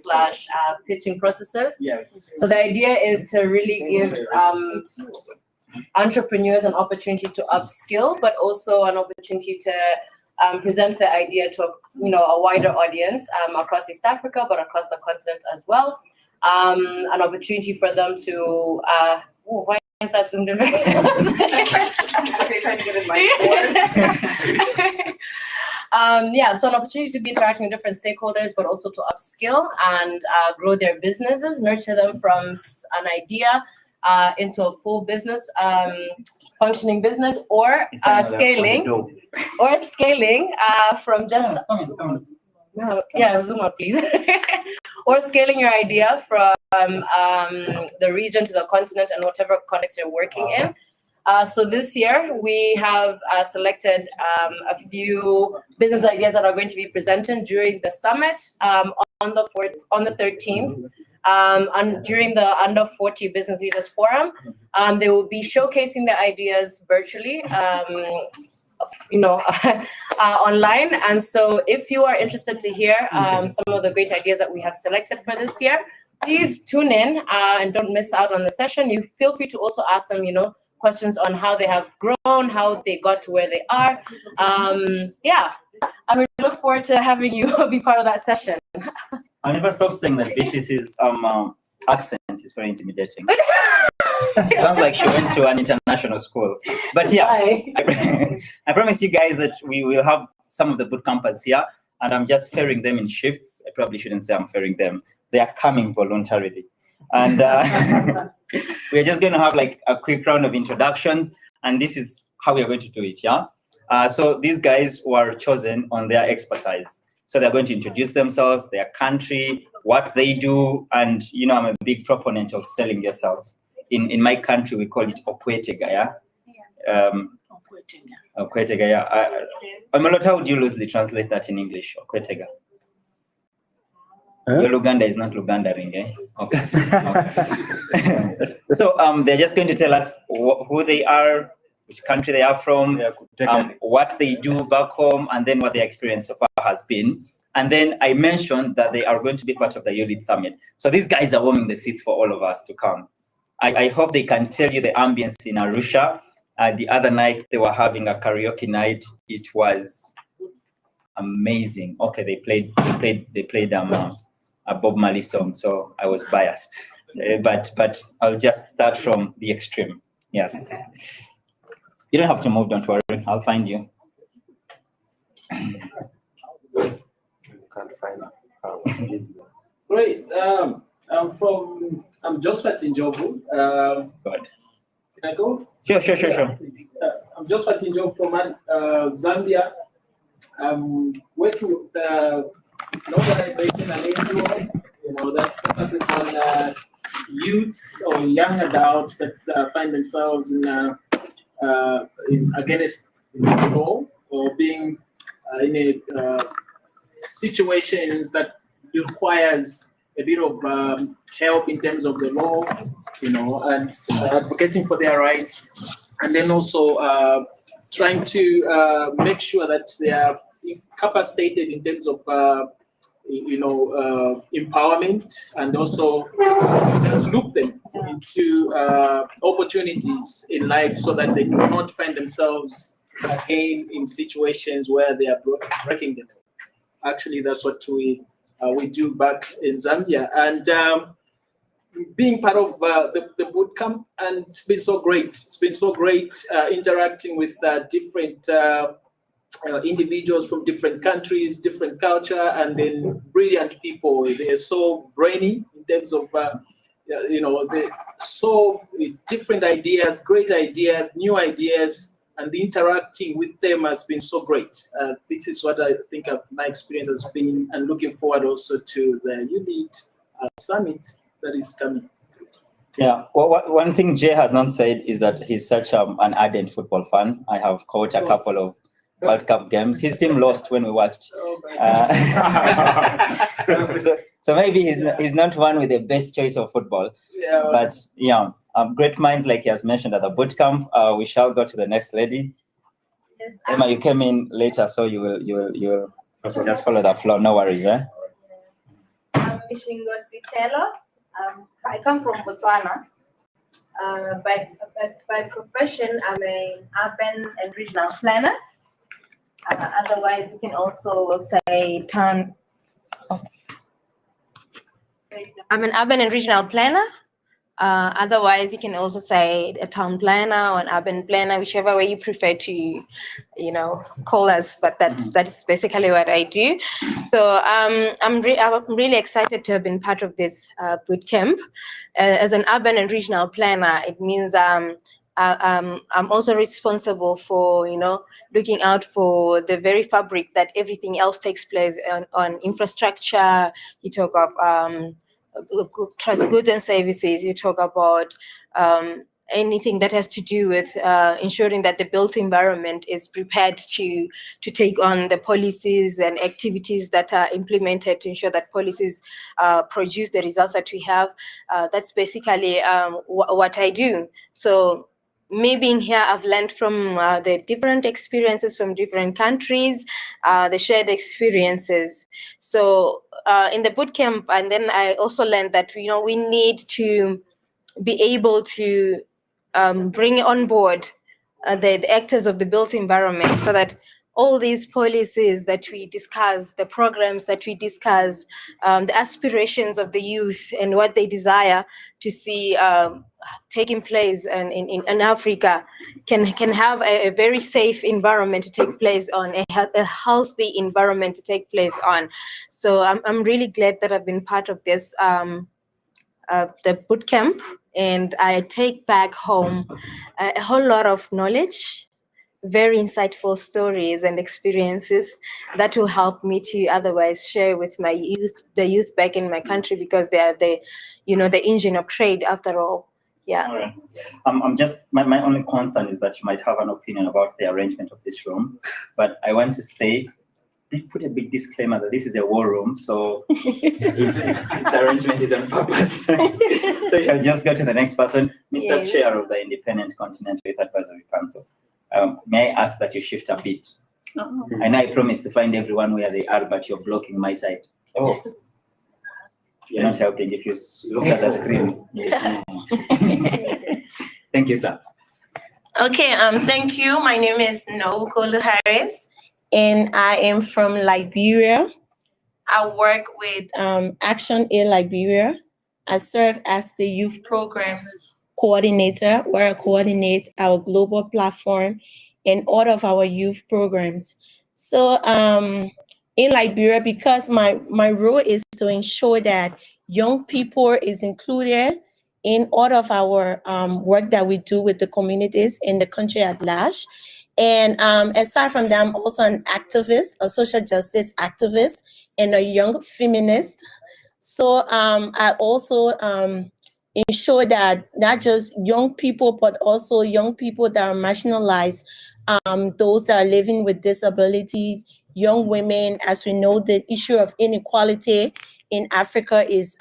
/ pitching processes. Yes. So the idea is to really give entrepreneurs an opportunity to upskill, but also an opportunity to present the idea to a wider audience across East Africa, but across the continent as well. An opportunity for them to why is that so different? Okay, trying to get in my So an opportunity to be interacting with different stakeholders, but also to upskill and grow their businesses, nurture them from an idea into a full business, functioning business, or scaling from just zoom up, please. Or scaling your idea from the region to the continent and whatever context you're working in. So this year we have selected a few business ideas that are going to be presented during the summit on the 13th, and during the Under 40 Business Leaders Forum. They will be showcasing the ideas virtually. Online. And so if you are interested to hear some of the great ideas that we have selected for this year, please tune in and don't miss out on the session. You feel free to also ask them, questions on how they have grown, how they got to where they are. And we look forward to having you be part of that session. I never stop saying that Beatrice's accent is very intimidating. Sounds like she went to an international school. But yeah, I promise you guys that we will have some of the boot campers here, and I'm just ferrying them in shifts. I probably shouldn't say I'm ferrying them. They are coming voluntarily. And we're just going to have like a quick round of introductions, and this is how we are going to do it, yeah? So these guys were chosen on their expertise. So they're going to introduce themselves, their country, what they do, and I'm a big proponent of selling yourself. in my country we call it Okwetega, yeah? Okwetega, yeah. Omelot, how would you loosely translate that in English? Okwetega. Your Luganda is not Lugandaring, eh? Okay. So they're just going to tell us who they are, which country they are from, what they do back home, and then what their experience so far has been. And then I mentioned that they are going to be part of the ULEAD Summit. So these guys are warming the seats for all of us to come. I hope they can tell you the ambience in Arusha. The other night they were having a karaoke night. It was amazing. Okay, they played a Bob Marley song, so I was biased. But I'll just start from the extreme. Yes. You don't have to move, don't worry. I'll find you. Great. I'm Josephat Injovu. Good. Can I go? Sure. I'm Josephat Injovu from Zambia. I'm working with an organization, an NGO, that focuses on youths or young adults that find themselves in against the law or being in situations that requires a bit of help in terms of the law, and advocating for their rights, and then also trying to make sure that they are capacitated in terms of empowerment, and also just loop them into opportunities in life so that they do not find themselves again in situations where they are breaking them. Actually, that's what we do back in Zambia, and being part of the boot camp, and it's been so great. It's been so great interacting with different individuals from different countries, different culture, and then brilliant people. They're so brainy in terms of, they so different ideas, great ideas, new ideas, and interacting with them has been so great. This is what I think my experience has been, and looking forward also to the ULEAD Summit that is coming. Yeah, well, one thing Jay has not said is that he's such an ardent football fan. I have caught a couple of World Cup games. His team lost when we watched. So maybe he's not one with the best choice of football. Yeah, but great minds, like he has mentioned at the boot camp. We shall go to the next lady. Yes, Emma, you came in later, so you will just follow the flow. No worries, eh? I'm Mishingo Sitelo. I come from Botswana. By profession, I'm an urban and regional planner. Otherwise, you can also say town. I'm an urban and regional planner. Otherwise, you can also say a town planner or an urban planner, whichever way you prefer to, call us. But that's basically what I do. So I'm really excited to have been part of this boot camp. As an urban and regional planner, it means I'm also responsible for, looking out for the very fabric that everything else takes place on infrastructure. You talk of goods and services. You talk about anything that has to do with ensuring that the built environment is prepared to take on the policies and activities that are implemented to ensure that policies produce the results that we have. That's basically what I do. So me being here, I've learned from the different experiences from different countries, the shared experiences. So in the boot camp, and then I also learned that we need to be able to bring on board the actors of the built environment, so that all these policies that we discuss, the programs that we discuss, the aspirations of the youth and what they desire to see taking place in Africa can have a very safe environment to take place on, a healthy environment to take place on. So I'm really glad that I've been part of this the boot camp, and I take back home a whole lot of knowledge, very insightful stories and experiences that will help me to otherwise share with my youth, the youth back in my country, because they are the engine of trade after all. Yeah. All right. I'm just, my only concern is that you might have an opinion about the arrangement of this room, but I want to say, they put a big disclaimer that this is a war room, so its arrangement is on purpose. So you shall just go to the next person. Mr. Yes. Chair of the Independent Continental Youth Advisory Council. May I ask that you shift a bit? Oh. I know I promised to find everyone where they are, but you're blocking my side. Oh. You're not helping if you look at the screen. Thank you, sir. Okay, thank you. My name is Noukolu Harris, and I am from Liberia. I work with Action Aid Liberia. I serve as the youth programs coordinator, where I coordinate our global platform and all of our youth programs. So in Liberia, because my role is to ensure that young people is included in all of our work that we do with the communities in the country at large. And aside from that, I'm also an activist, a social justice activist, and a young feminist. So I also ensure that not just young people, but also young people that are marginalized, those that are living with disabilities, young women. As we know, the issue of inequality in Africa is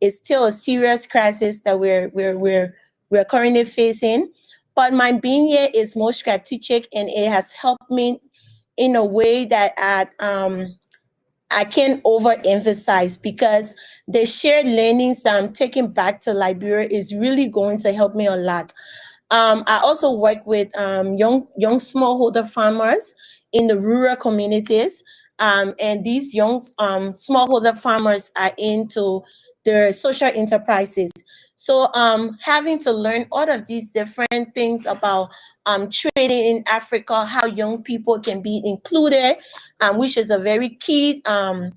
still a serious crisis that we're currently facing. But my being here is more strategic, and it has helped me in a way that I can't overemphasize, because the shared learnings that I'm taking back to Liberia is really going to help me a lot. I also work with young smallholder farmers in the rural communities, and these young smallholder farmers are into their social enterprises. So having to learn all of these different things about trading in Africa, how young people can be included, which is a very key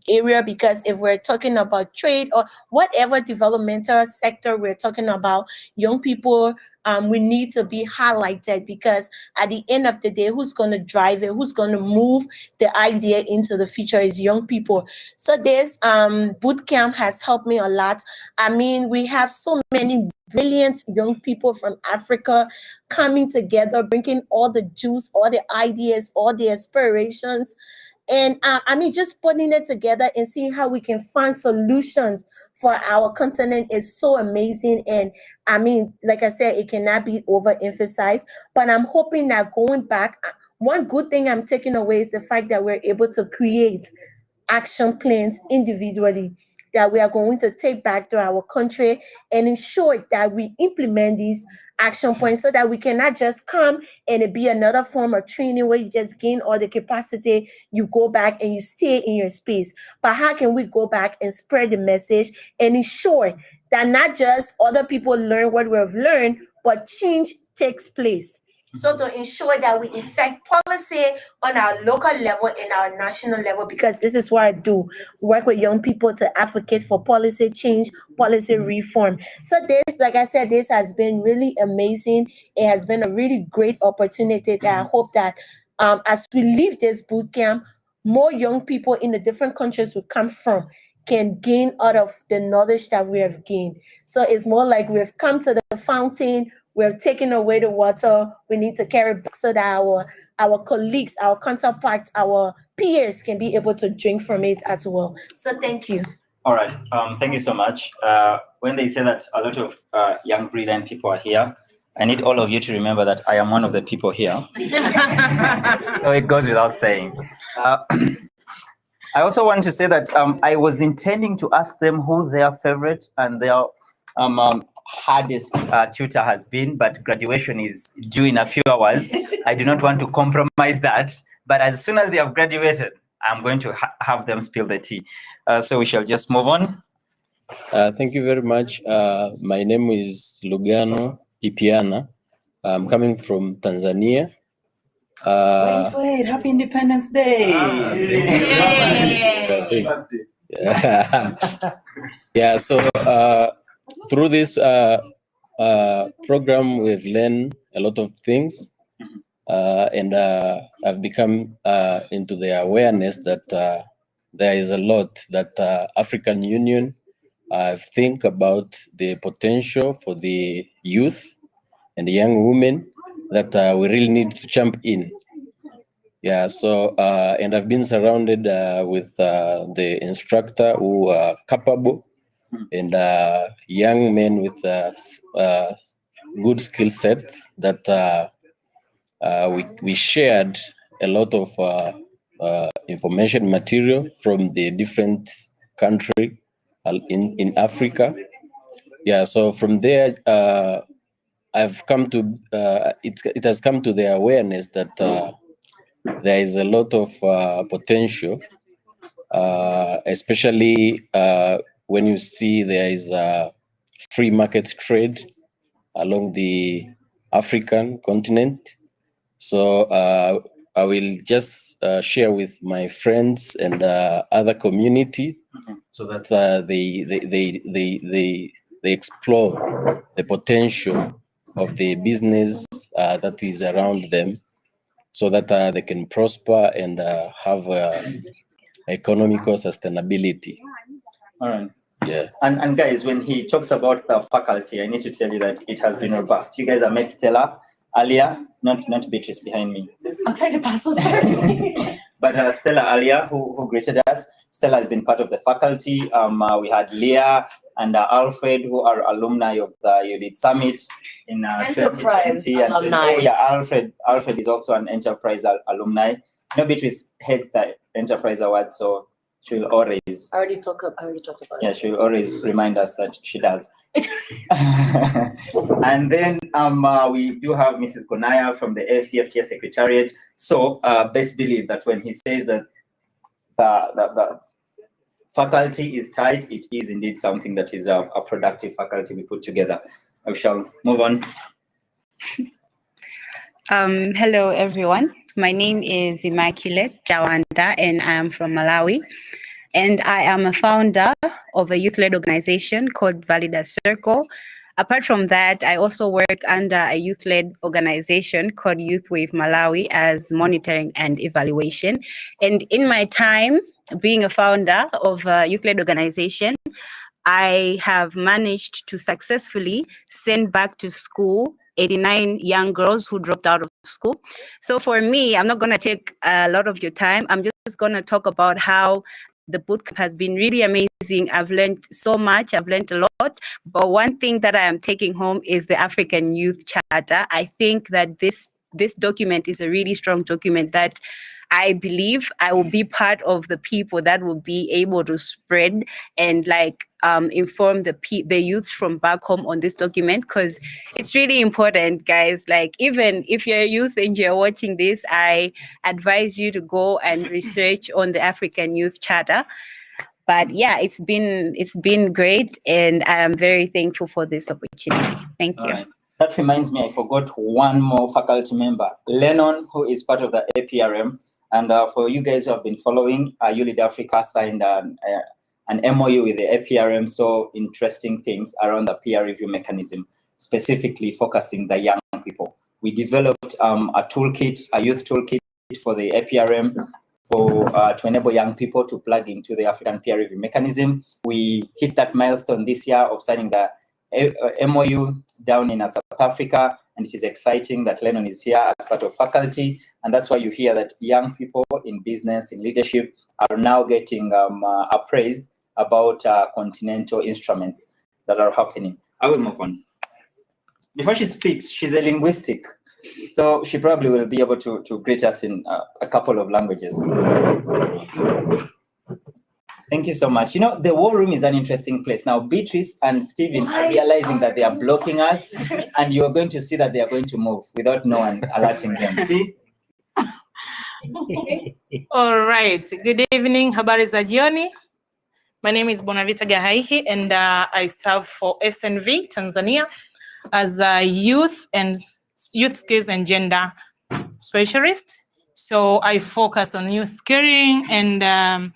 area, because if we're talking about trade or whatever developmental sector we're talking about, young people, we need to be highlighted, because at the end of the day, who's going to drive it, who's going to move the idea into the future is young people. So this boot camp has helped me a lot. I mean, we have so many brilliant young people from Africa coming together, bringing all the juice, all the ideas, all the aspirations. And I mean, just putting it together and seeing how we can find solutions for our continent is so amazing. And I mean, like I said, it cannot be overemphasized. But I'm hoping that going back, one good thing I'm taking away is the fact that we're able to create action plans individually that we are going to take back to our country and ensure that we implement these action points, so that we cannot just come and it be another form of training where you just gain all the capacity, you go back and you stay in your space. But how can we go back and spread the message and ensure that not just other people learn what we've learned, but change takes place? So to ensure that we effect policy on our local level and our national level, because this is what I do, work with young people to advocate for policy change, policy reform. So this, like I said, this has been really amazing. It has been a really great opportunity that I hope that as we leave this boot camp, more young people in the different countries we come from can gain out of the knowledge that we have gained. So it's more like we've come to the fountain, we're taking away the water, we need to carry back so that our colleagues, our counterparts, our peers can be able to drink from it as well. So thank you. All right. Thank you so much. When they say that a lot of young, brilliant people are here, I need all of you to remember that I am one of the people here. So it goes without saying. I also want to say that I was intending to ask them who their favorite and their hardest tutor has been, but graduation is due in a few hours. I do not want to compromise that, but as soon as they have graduated, I'm going to have them spill the tea. So we shall just move on. Thank you very much. My name is Lugano Ipiana. I'm coming from Tanzania. Wait, Happy Independence Day. Yeah, so through this program, we've learned a lot of things, and I've become into the awareness that there is a lot that African Union think about the potential for the youth and the young women that we really need to jump in. Yeah, so and I've been surrounded with the instructor who are capable and young men with good skill sets that we shared a lot of information material from the different country in Africa. Yeah, so from there, I've come to it has come to the awareness that there is a lot of potential, especially when you see there is a free market trade along the African continent. So I will just share with my friends and other community so that they explore the potential of the business that is around them, so that they can prosper and have economical sustainability. All right. Yeah. And guys, when he talks about the faculty, I need to tell you that it has been robust. You guys have met Stella earlier, not Beatrice behind me. I'm trying to pass on, sorry. But Stella earlier, who greeted us. Stella has been part of the faculty. We had Leah and Alfred, who are alumni of the Youth Summit in 2020. And alumni. Alfred is also an Enterprise alumni. No, Beatrice heads the Enterprise Award, so she'll always. I already talked about it. Yeah, she'll always remind us that she does. And then we do have Mrs. Gonaya from the AFCFTA Secretariat. So best believe that when he says that the faculty is tight, it is indeed something that is a productive faculty we put together. I shall move on. Hello, everyone. My name is Immaculate Jawanda, and I am from Malawi. And I am a founder of a youth-led organization called Valida Circle. Apart from that, I also work under a youth-led organization called Youth Wave Malawi as monitoring and evaluation. And in my time being a founder of a youth-led organization, I have managed to successfully send back to school 89 young girls who dropped out of school. So for me, I'm not going to take a lot of your time. I'm just going to talk about how the bootcamp has been really amazing. I've learned so much. I've learned a lot. But one thing that I am taking home is the African Youth Charter. I think that this document is a really strong document that I believe I will be part of the people that will be able to spread and inform the youth from back home on this document, because it's really important, guys. Like, even if you're a youth and you're watching this, I advise you to go and research on the African Youth Charter. But yeah, it's been great, and I am very thankful for this opportunity. Thank you. Right. That reminds me, I forgot one more faculty member, Lennon, who is part of the APRM. And for you guys who have been following, ULEAD Africa signed an MOU with the APRM, so interesting things around the peer review mechanism, specifically focusing the young people. We developed a toolkit, a youth toolkit for the APRM to enable young people to plug into the African peer review mechanism. We hit that milestone this year of signing the MOU down in South Africa, and it is exciting that Lennon is here as part of faculty, and that's why you hear that young people in business, in leadership, are now getting appraised about continental instruments that are happening. I will move on. Before she speaks, she's a linguistic, so she probably will be able to greet us in a couple of languages. Thank you so much. You know, the war room is an interesting place. Now, Beatrice and Stephen are realizing that they are blocking us, and you're going to see that they are going to move without no one alerting them. See? All right. Good evening. Habari za jioni. My name is Bonavita Gahaihi, and I serve for SNV Tanzania as a youth skills and gender specialist. So I focus on youth skilling and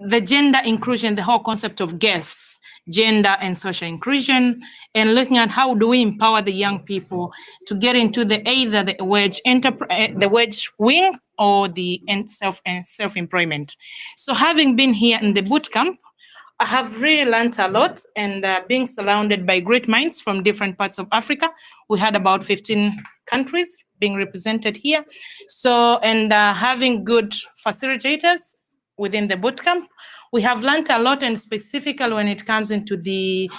the gender inclusion, the whole concept of GES, gender and social inclusion, and looking at how do we empower the young people to get into either the wage wing or the self-employment. So having been here in the bootcamp, I have really learned a lot, and being surrounded by great minds from different parts of Africa. We had about 15 countries being represented here. So, and having good facilitators within the bootcamp, we have learned a lot, and specifically when it comes into the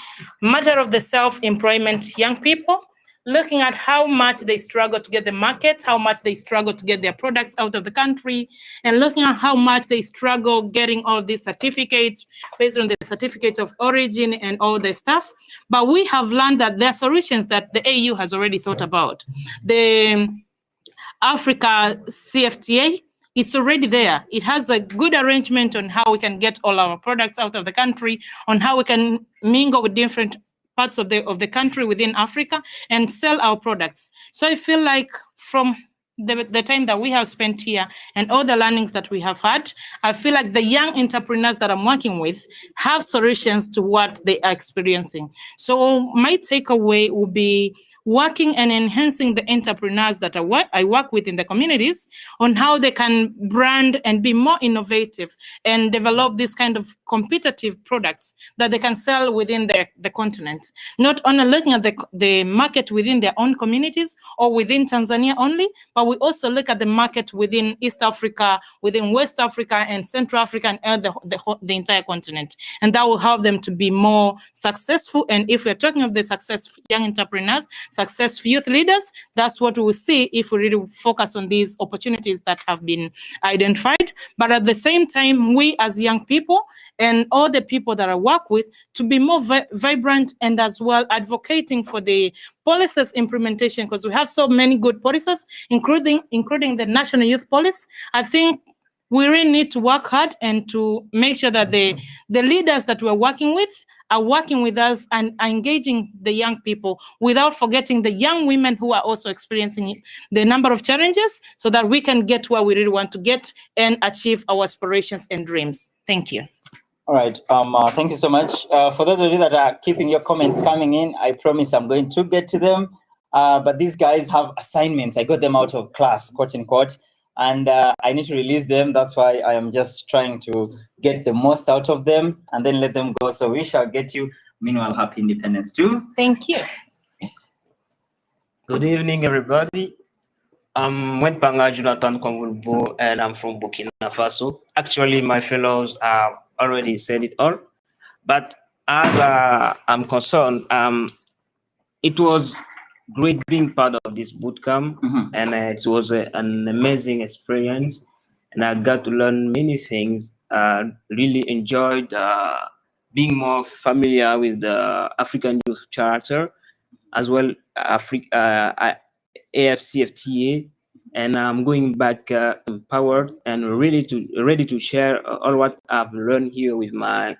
matter of the self-employment young people, looking at how much they struggle to get the market, how much they struggle to get their products out of the country, and looking at how much they struggle getting all these certificates based on the certificate of origin and all the stuff. But we have learned that there are solutions that the AU has already thought about. The Africa CFTA, it's already there. It has a good arrangement on how we can get all our products out of the country, on how we can mingle with different parts of the country within Africa and sell our products. So I feel like from the time that we have spent here and all the learnings that we have had, I feel like the young entrepreneurs that I'm working with have solutions to what they are experiencing. So my takeaway will be working and enhancing the entrepreneurs that I work with in the communities on how they can brand and be more innovative and develop this kind of competitive products that they can sell within the continent. Not only looking at the market within their own communities or within Tanzania only, but we also look at the market within East Africa, within West Africa and Central Africa and the entire continent. And that will help them to be more successful. And if we're talking of the successful young entrepreneurs, successful youth leaders, that's what we will see if we really focus on these opportunities that have been identified. But at the same time, we as young people and all the people that I work with to be more vibrant and as well advocating for the policies implementation, because we have so many good policies, including the National Youth Policy. I think we really need to work hard and to make sure that the leaders that we're working with are working with us and engaging the young people without forgetting the young women who are also experiencing the number of challenges, so that we can get where we really want to get and achieve our aspirations and dreams. Thank you. All right. Thank you so much. For those of you that are keeping your comments coming in, I promise I'm going to get to them. But these guys have assignments. I got them out of class, quote unquote, and I need to release them. That's why I am just trying to get the most out of them and then let them go. So we shall get you. Meanwhile, happy independence too. Thank you. Good evening, everybody. I'm Wetbanga Jonathan Kongulbo, and I'm from Burkina Faso. Actually, my fellows have already said it all, but as I'm concerned, it was great being part of this bootcamp, and it was an amazing experience, and I got to learn many things. Really enjoyed being more familiar with the African Youth Charter, as well AFCFTA, and I'm going back empowered and ready to share all what I've learned here with my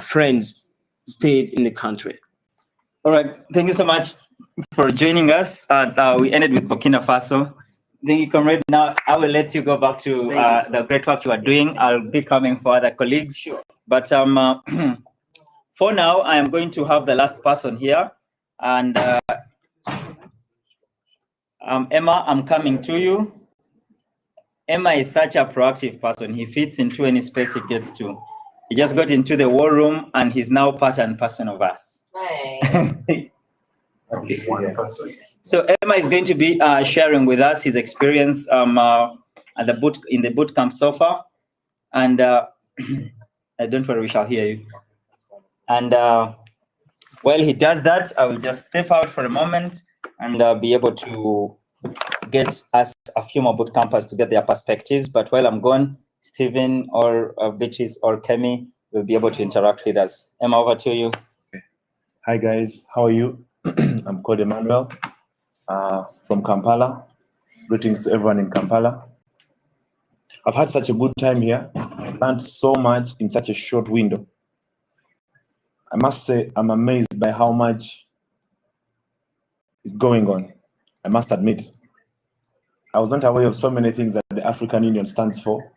friends stayed in the country. All right, thank you so much for joining us. We ended with Burkina Faso. Thank you, comrade. Now I will let you go back to the great work you are doing. I'll be coming for other colleagues. Sure. But for now, I am going to have the last person here, and Emma, I'm coming to you. Emma is such a proactive person. He fits into any space he gets to. He just got into the war room and he's now part and parcel of us. So Emma is going to be sharing with us his experience in the boot camp so far. And don't worry, we shall hear you. And while he does that, I will just step out for a moment and be able to get us a few more boot campers to get their perspectives. But while I'm gone, Stephen or Beatrice or Kemi will be able to interact with us. Emma, over to you. Hi guys, how are you? I'm called Emmanuel from Kampala. Greetings to everyone in Kampala. I've had such a good time here. I've learned so much in such a short window. I must say I'm amazed by how much is going on. I must admit, I was not aware of so many things that the African Union stands for.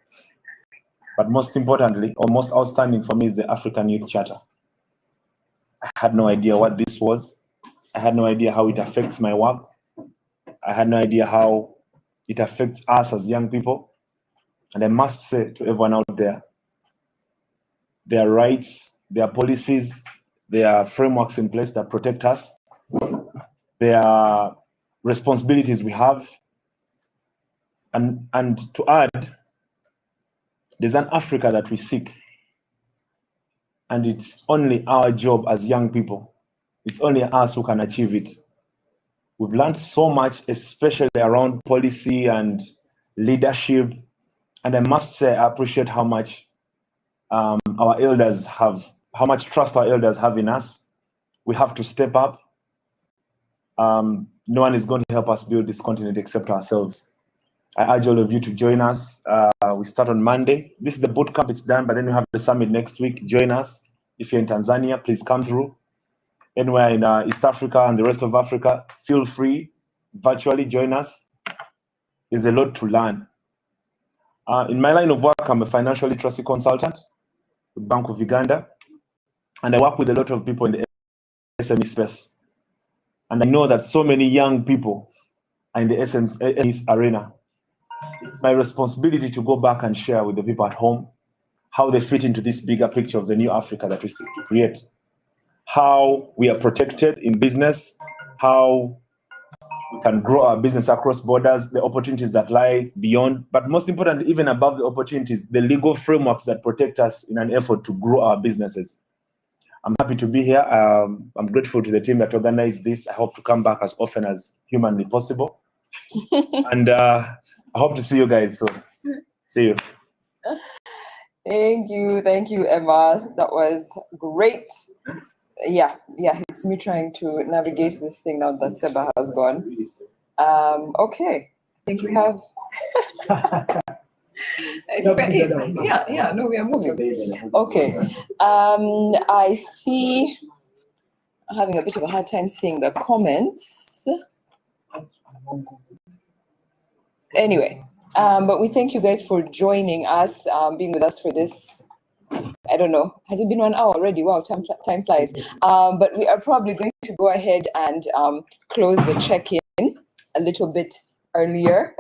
But most importantly, or most outstanding for me, is the African Youth Charter. I had no idea what this was. I had no idea how it affects my work. I had no idea how it affects us as young people. And I must say to everyone out there, There are rights, there are policies, there are frameworks in place that protect us. There are responsibilities we have. And to add, there's an Africa that we seek. And it's only our job as young people. It's only us who can achieve it. We've learned so much, especially around policy and leadership. And I must say, I appreciate how much our elders have, how much trust our elders have in us. We have to step up. No one is going to help us build this continent except ourselves. I urge all of you to join us. We start on Monday. This is the boot camp, it's done, but then we have the summit next week. Join us. If you're in Tanzania, please come through. Anywhere in East Africa and the rest of Africa, feel free, virtually join us. There's a lot to learn. In my line of work, I'm a financial literacy consultant with Bank of Uganda, and I work with a lot of people in the SME space. And I know that so many young people are in the SME arena. It's my responsibility to go back and share with the people at home how they fit into this bigger picture of the new Africa that we seek to create. How we are protected in business, how we can grow our business across borders, the opportunities that lie beyond, but most importantly, even above the opportunities, the legal frameworks that protect us in an effort to grow our businesses. I'm happy to be here. I'm grateful to the team that organized this. I hope to come back as often as humanly possible. And I hope to see you guys soon. See you. Thank you, Emma. That was great. Yeah, it's me trying to navigate this thing now that Seba has gone. Okay, I think we have. No, we are moving. Okay, I see. I'm having a bit of a hard time seeing the comments. Anyway, but we thank you guys for joining us, being with us for this. I don't know, has it been 1 hour already? Wow, time flies. But we are probably going to go ahead and close the check-in a little bit earlier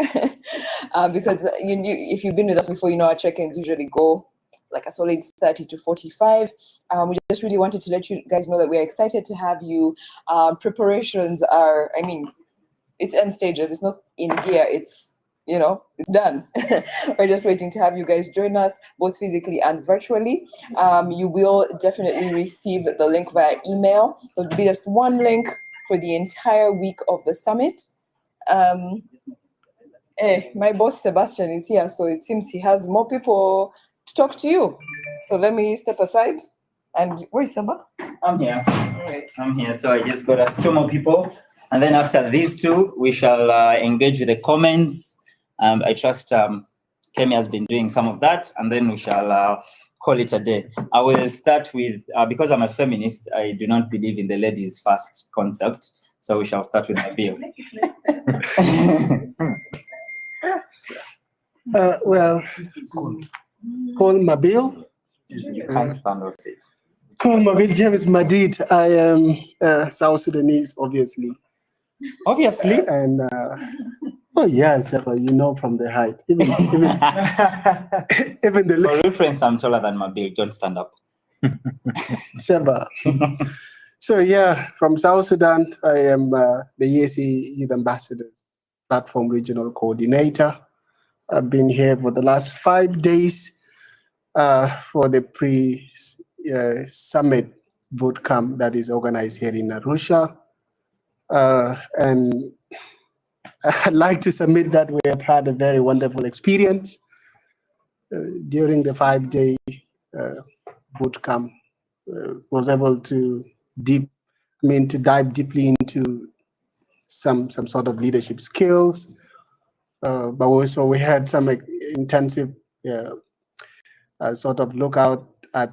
because if you've been with us before, you know our check-ins usually go like a solid 30 to 45. We just really wanted to let you guys know that we are excited to have you. Preparations are, it's end stages. It's not in gear. It's done. We're just waiting to have you guys join us, both physically and virtually. You will definitely receive the link via email. There'll be just one link for the entire week of the summit. My boss Sebastian is here, so it seems he has more people to talk to you. So let me step aside. And where's Seba? I'm here. All right. I'm here. So I just got us 2 more people. And then after these 2, we shall engage with the comments. I trust Kemi has been doing some of that, and then we shall call it a day. I will start with, because I'm a feminist, I do not believe in the ladies first concept. So we shall start with Nabil. Call Mabil. You can't stand or sit. Call Mabil James Madid. I am South Sudanese, obviously. Obviously. And oh yes, from the height. Even the For reference, I'm taller than Mabil. Don't stand up. Seba. So yeah, from South Sudan, I am the EAC Youth Ambassador Platform Regional Coordinator. I've been here for the last 5 days for the pre-summit boot camp that is organized here in Arusha. And I'd like to submit that we have had a very wonderful experience during the 5-day boot camp. Was able to dive deeply into some sort of leadership skills, but also we had some intensive sort of look out at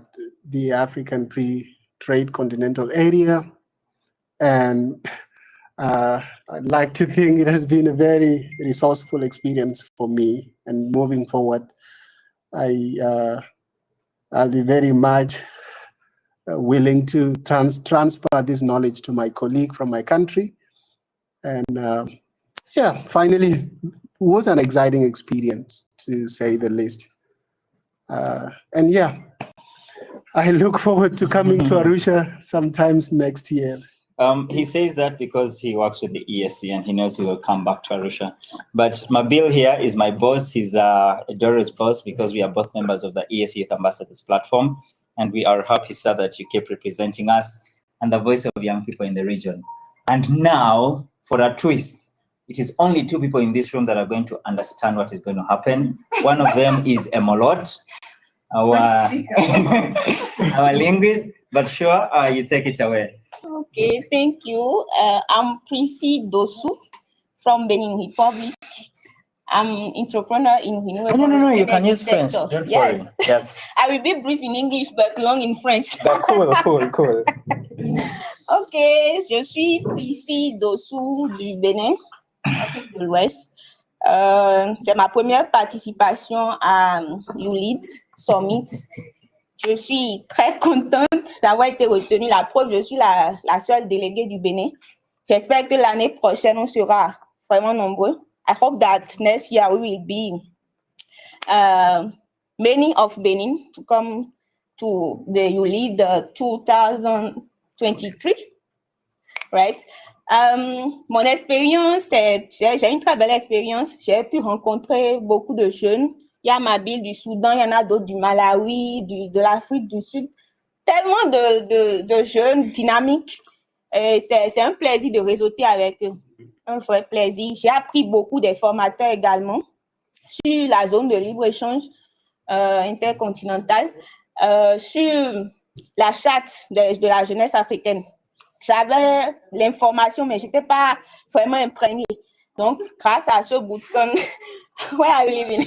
the African free-trade continental area, and I'd like to think it has been a very resourceful experience for me. And moving forward, I'll be very much willing to transfer this knowledge to my colleague from my country. And finally, it was an exciting experience, to say the least. I look forward to coming to Arusha sometimes next year. He says that because he works with the ESC and he knows he will come back to Arusha. But Mabil here is my boss. He's Doris' boss because we are both members of the ESC Youth Ambassadors platform. And we are happy, sir, that you keep representing us and the voice of young people in the region. And now, for a twist, it is only two people in this room that are going to understand what is going to happen. One of them is Emolot, our linguist. But sure, you take it away. Okay, thank you. I'm Prissy Dosu from Benin Republic. I'm entrepreneur in renewable No, you can energy use French. sector. Don't Yes. worry. Yes. I will be brief in English but long in French. But cool. Ok, je suis Prissy Dosu du Bénin, Afrique de l'Ouest. C'est ma première participation à ULEAD Summit. Je suis très contente d'avoir été retenue. La preuve, je suis la seule déléguée du Bénin. J'espère que l'année prochaine, on sera vraiment nombreux. I hope that next year we will be many of Benin to come to the ULEAD 2023, right? Mon expérience, j'ai une très belle expérience. J'ai pu rencontrer beaucoup de jeunes. Il y a Mabil du Soudan, il y en a d'autres du Malawi, de l'Afrique du Sud. Tellement de jeunes dynamiques. C'est un plaisir de réseauter avec eux. Un vrai plaisir. J'ai appris beaucoup des formateurs également sur la zone de libre-échange intercontinentale, sur la charte de la jeunesse africaine. J'avais l'information, mais je n'étais pas vraiment imprégnée. Donc, grâce à ce bootcamp, where are you living?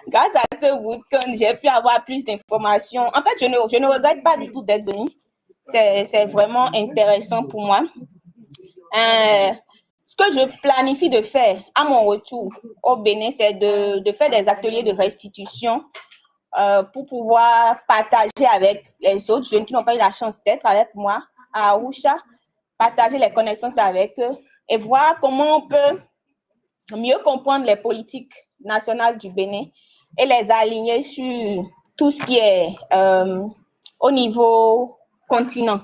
Grâce à ce bootcamp, j'ai pu avoir plus d'informations. En fait, je ne regrette pas du tout d'être venue. C'est vraiment intéressant pour moi. Ce que je planifie de faire à mon retour au Bénin, c'est de faire des ateliers de restitution pour pouvoir partager avec les autres jeunes qui n'ont pas eu la chance d'être avec moi à Arusha, partager les connaissances avec eux et voir comment on peut mieux comprendre les politiques nationales du Bénin et les aligner sur tout ce qui est au niveau continent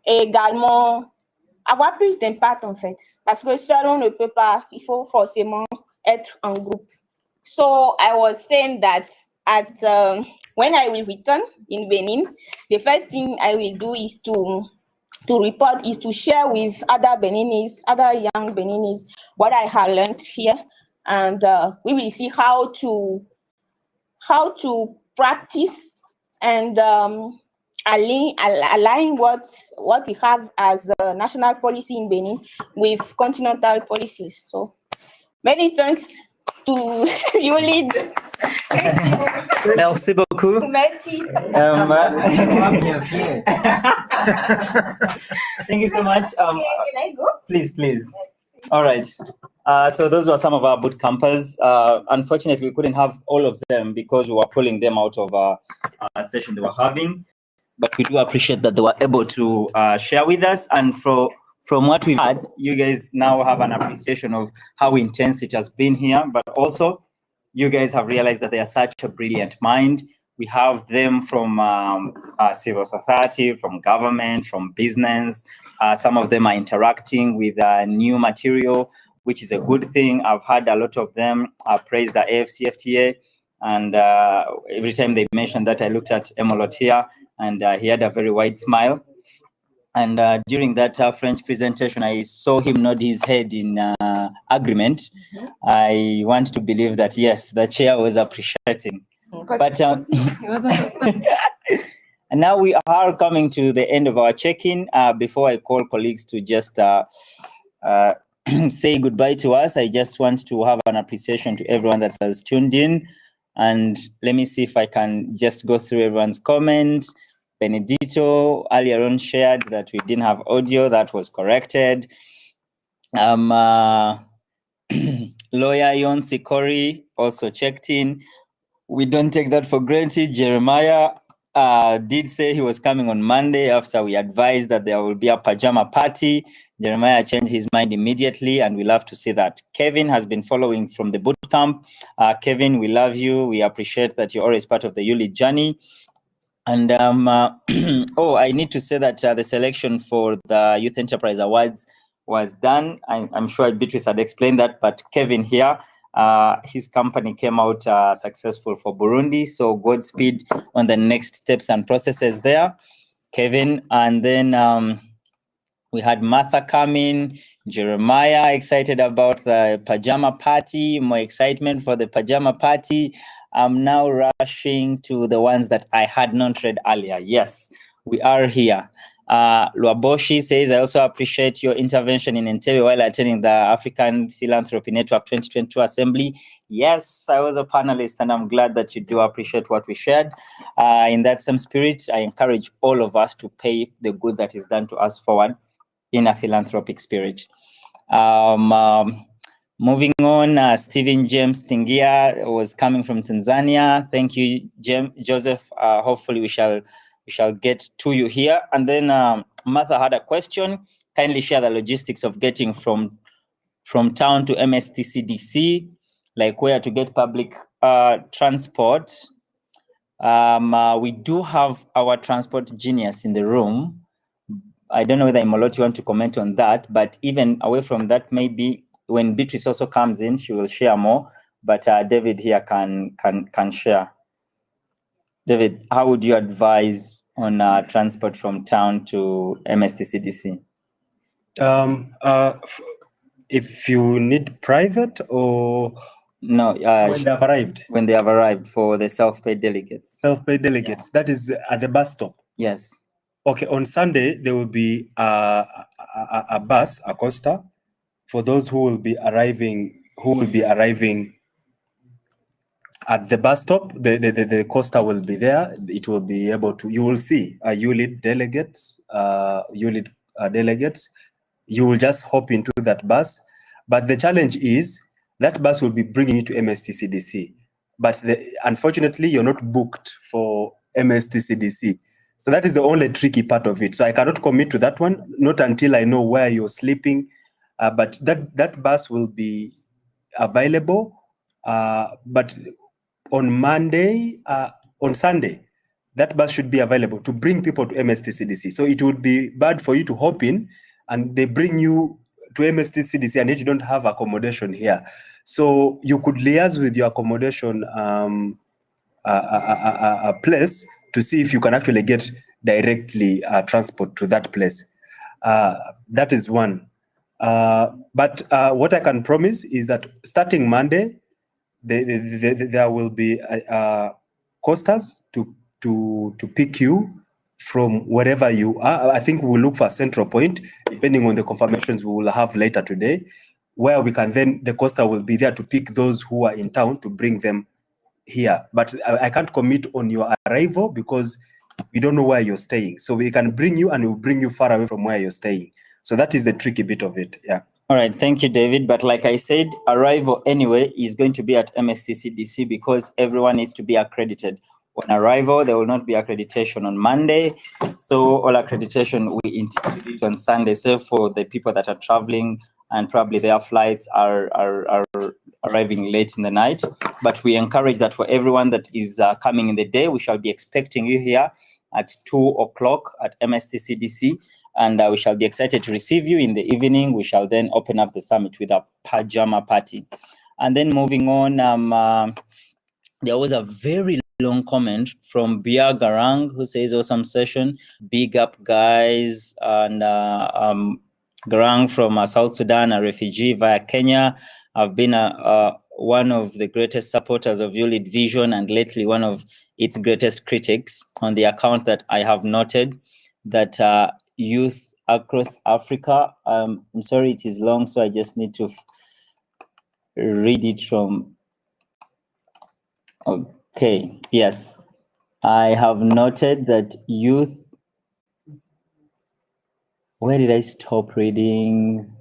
et également avoir plus d'impact en fait, parce que seul on ne peut pas, il faut forcément être en groupe. So I was saying that when I will return in Benin, the first thing I will do is to report, is to share with other Beninese, other young Beninese, what I have learned here, and we will see how to practice and align what we have as a national policy in Benin with continental policies. So many thanks to ULEAD. Merci beaucoup. Merci. Thank you so much. Can I go? Please. All right. So those were some of our boot campers. Unfortunately, we couldn't have all of them because we were pulling them out of a session they were having. But we do appreciate that they were able to share with us. And from what we've had, you guys now have an appreciation of how intense it has been here. But also, you guys have realized that they are such a brilliant mind. We have them from civil society, from government, from business. Some of them are interacting with new material, which is a good thing. I've had a lot of them praise the AFCFTA. And every time they mentioned that, I looked at Emolot here, and he had a very wide smile. And during that French presentation, I saw him nod his head in agreement. I want to believe that, yes, the chair was appreciating. But and now we are coming to the end of our check-in. Before I call colleagues to just say goodbye to us, I just want to have an appreciation to everyone that has tuned in. And let me see if I can just go through everyone's comments. Benedito earlier on shared that we didn't have audio. That was corrected. Lawyer Yon Sikori also checked in. We don't take that for granted. Jeremiah did say he was coming on Monday after we advised that there will be a pajama party. Jeremiah changed his mind immediately, and we love to see that. Kevin has been following from the boot camp. Kevin, we love you. We appreciate that you're always part of the ULEAD journey. And oh, I need to say that the selection for the Youth Enterprise Awards was done. I'm sure Beatrice had explained that, but Kevin here, his company came out successful for Burundi. So Godspeed on the next steps and processes there, Kevin. And then we had Martha coming, Jeremiah excited about the pajama party, more excitement for the pajama party. I'm now rushing to the ones that I had not read earlier. Yes, we are here. Luaboshi says, I also appreciate your intervention in Entebbe while attending the African Philanthropy Network 2022 Assembly. Yes, I was a panelist and I'm glad that you do appreciate what we shared. In that same spirit, I encourage all of us to pay the good that is done to us forward in a philanthropic spirit. Moving on, Stephen James Tingia was coming from Tanzania. Thank you, Joseph. Hopefully we shall get to you here. And then Martha had a question. Kindly share the logistics of getting from town to MSTCDC, like where to get public transport. We do have our transport genius in the room. I don't know whether Imoloti want to comment on that, but even away from that, maybe when Beatrice also comes in, she will share more. But David here can share. David, how would you advise on transport from town to MSTCDC? If you need private or no, when they have arrived. When they have arrived for the self-paid delegates. Self-paid delegates. That is at the bus stop. Yes. Okay. On Sunday there will be a bus, a coaster, for those who will be arriving. At the bus stop. The coaster will be there. It will be able to. You will see ULEAD delegates. Delegates. You will just hop into that bus. But the challenge is that bus will be bringing you to MSTCDC. But unfortunately, you're not booked for MSTCDC. So that is the only tricky part of it. So I cannot commit to that one, not until I know where you're sleeping. But that bus will be available. But on Sunday, that bus should be available to bring people to MSTCDC. So it would be bad for you to hop in and they bring you to MSTCDC and yet you don't have accommodation here. So you could liaise with your accommodation place to see if you can actually get directly transport to that place. That is one. But what I can promise is that starting Monday, there will be coasters to pick you from wherever you are. I think we'll look for a central point, depending on the confirmations we will have later today, where we can then, the coaster will be there to pick those who are in town to bring them here. But I can't commit on your arrival because we don't know where you're staying. So we can bring you and we'll bring you far away from where you're staying. So that is the tricky bit of it, yeah. All right, thank you, David. But like I said, arrival anyway is going to be at MSTCDC because everyone needs to be accredited. On arrival, there will not be accreditation on Monday. So all accreditation we integrate on Sunday, save for the people that are traveling and probably their flights are arriving late in the night. But we encourage that for everyone that is coming in the day, we shall be expecting you here at 2 o'clock at MSTCDC. And we shall be excited to receive you in the evening. We shall then open up the summit with a pajama party. And then moving on, there was a very long comment from Bia Garang who says, awesome session, big up guys. And Garang from South Sudan, a refugee via Kenya. I've been one of the greatest supporters of ULEAD Vision and lately one of its greatest critics on the account that I have noted that youth across Africa. I'm sorry, it is long, so I just need to read it from. Okay, yes. I have noted that youth. Where did I stop reading?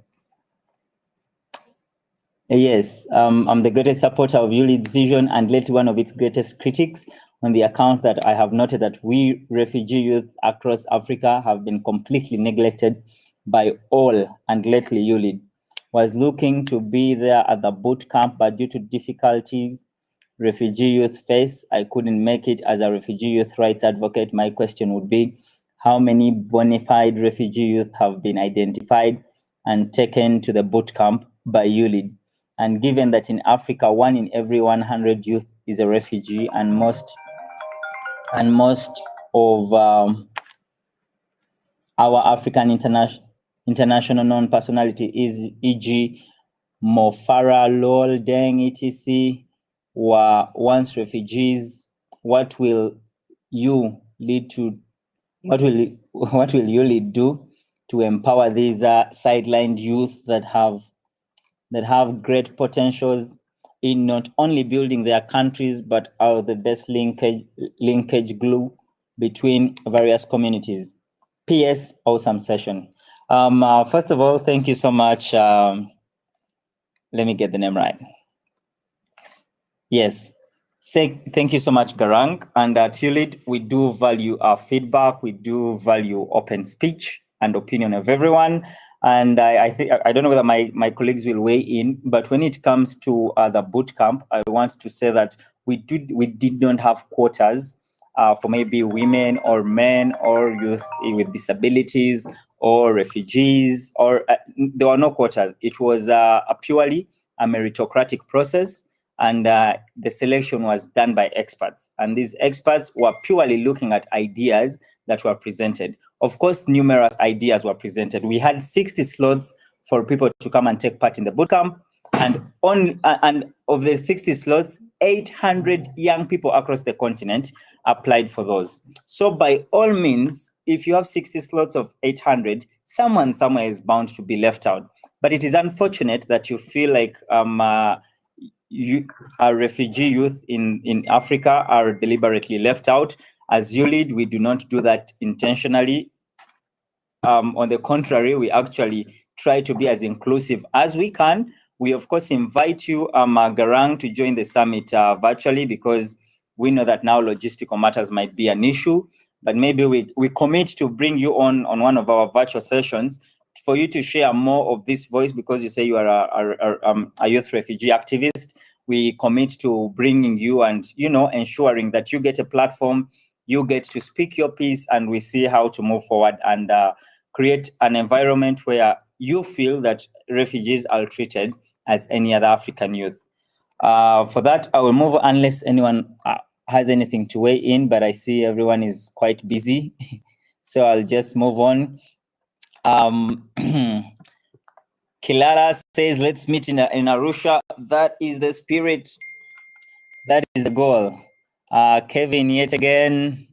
Yes, I'm the greatest supporter of ULEAD's vision and lately one of its greatest critics on the account that I have noted that we refugee youth across Africa have been completely neglected by all, and lately ULEAD was looking to be there at the boot camp, but due to difficulties refugee youth face. I couldn't make it as a refugee youth rights advocate. My question would be, how many bona fide refugee youth have been identified and taken to the boot camp by ULID? And given that in Africa, 1 in every 100 youth is a refugee, and most of our African international known personality is, e.g., Mo Farah, Lol, Deng, etc., were once refugees. What will you lead to? What will you lead do to empower these sidelined youth that have great potentials in not only building their countries but are the best linkage glue between various communities? PS, awesome session. First of all, thank you so much. Let me get the name right. Yes. Thank you so much, Garang. And at ULID, we do value our feedback. We do value open speech and opinion of everyone. And I think, I don't know whether my colleagues will weigh in, but when it comes to the boot camp, I want to say that we did not have quotas for maybe women or men or youth with disabilities or refugees, or there were no quotas. It was purely a meritocratic process. And the selection was done by experts. And these experts were purely looking at ideas that were presented. Of course, numerous ideas were presented. We had 60 slots for people to come and take part in the bootcamp. And of the 60 slots, 800 young people across the continent applied for those. So by all means, if you have 60 slots of 800, someone somewhere is bound to be left out. But it is unfortunate that you feel like our refugee youth in Africa are deliberately left out. As ULID, we do not do that intentionally. On the contrary, we actually try to be as inclusive as we can. We, of course, invite you, Garang, to join the summit virtually, because we know that now logistical matters might be an issue. But maybe we commit to bring you on one of our virtual sessions for you to share more of this voice, because you say you are a youth refugee activist. We commit to bringing you and, ensuring that you get a platform, you get to speak your piece, and we see how to move forward and create an environment where you feel that refugees are treated as any other African youth. For that, I will move unless anyone has anything to weigh in, but I see everyone is quite busy. So I'll just move on. Kilara says, let's meet in Arusha. That is the spirit. That is the goal. Kevin, yet again,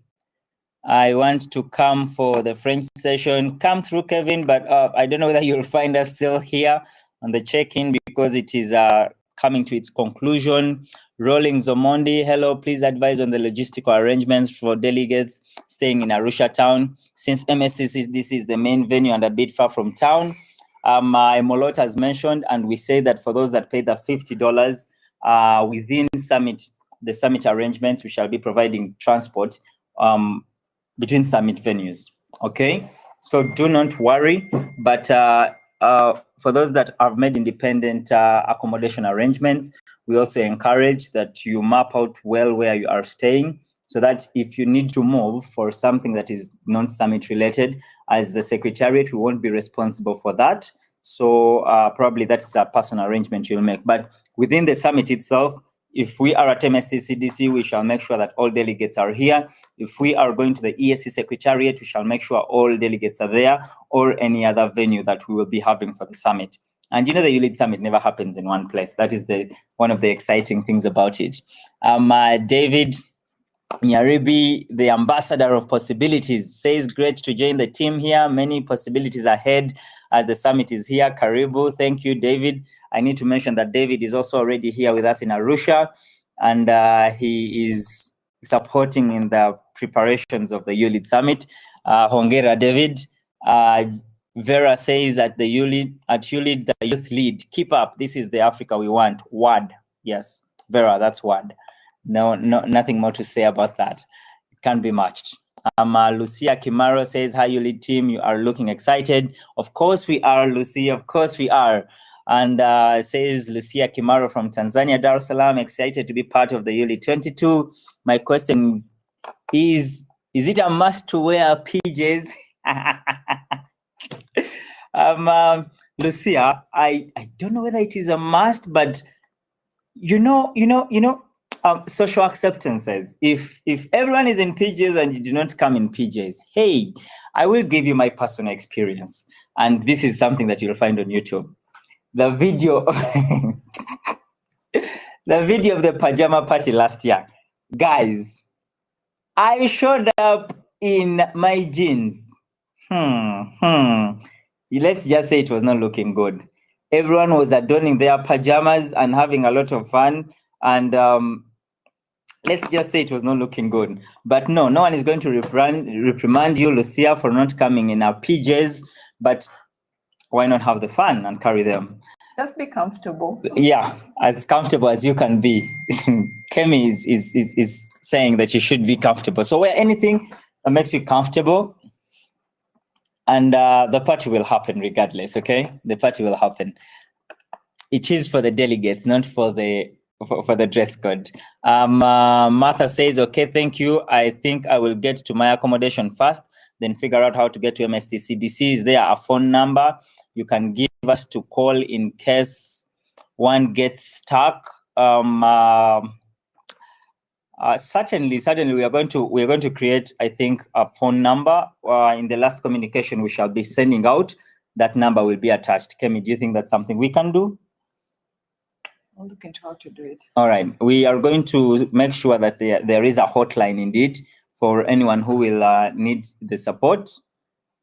I want to come for the French session. Come through, Kevin, but I don't know whether you'll find us still here on the check-in, because it is coming to its conclusion. Rolling Zomondi, hello, please advise on the logistical arrangements for delegates staying in Arusha town. Since MSTCDC is the main venue and a bit far from town, Molot has mentioned, and we say that for those that pay the $50 within the summit arrangements, we shall be providing transport between summit venues. Okay, so do not worry. But for those that have made independent accommodation arrangements, we also encourage that you map out well where you are staying, so that if you need to move for something that is non-summit related, as the Secretariat, we won't be responsible for that. So probably that's a personal arrangement you'll make. But within the summit itself, if we are at MSTCDC, we shall make sure that all delegates are here. If we are going to the ESC Secretariat, we shall make sure all delegates are there, or any other venue that we will be having for the summit. And the ULID summit never happens in one place. That is one of the exciting things about it. David Nyaribi, the ambassador of possibilities, says, great to join the team here. Many possibilities ahead as the summit is here. Karibu. Thank you, David. I need to mention that David is also already here with us in Arusha, and he is supporting in the preparations of the ULID summit. Hongera, David. Vera says at ULID, the youth lead. Keep up. This is the Africa we want. WAD. Yes, Vera, that's WAD. No, nothing more to say about that. It can't be matched. Lucia Kimaro says, hi, ULID team. You are looking excited. Of course we are, Lucy. Of course we are. And says Lucia Kimaro from Tanzania, Dar es Salaam, excited to be part of the ULI 22. My question is it a must to wear PJs? Lucia, I don't know whether it is a must, but social acceptances. If everyone is in PJs and you do not come in PJs, hey, I will give you my personal experience. And this is something that you'll find on YouTube. The video, the video of the pajama party last year. Guys, I showed up in my jeans. Let's just say it was not looking good. Everyone was adorning their pajamas and having a lot of fun. And let's just say it was not looking good. But no one is going to reprimand you, Lucia, for not coming in our PJs. But why not have the fun and carry them? Just be comfortable. Yeah, as comfortable as you can be. Kemi is saying that you should be comfortable. So wear anything that makes you comfortable. And the party will happen regardless, okay? The party will happen. It is for the delegates, not for the dress code. Martha says, okay, thank you. I think I will get to my accommodation first, then figure out how to get to MSTCDC. Is there a phone number you can give us to call in case one gets stuck? Certainly, we are going to create, I think, a phone number. In the last communication we shall be sending out, that number will be attached. Kemi, do you think that's something we can do? I'll look into how to do it. All right, we are going to make sure that there is a hotline indeed for anyone who will need the support,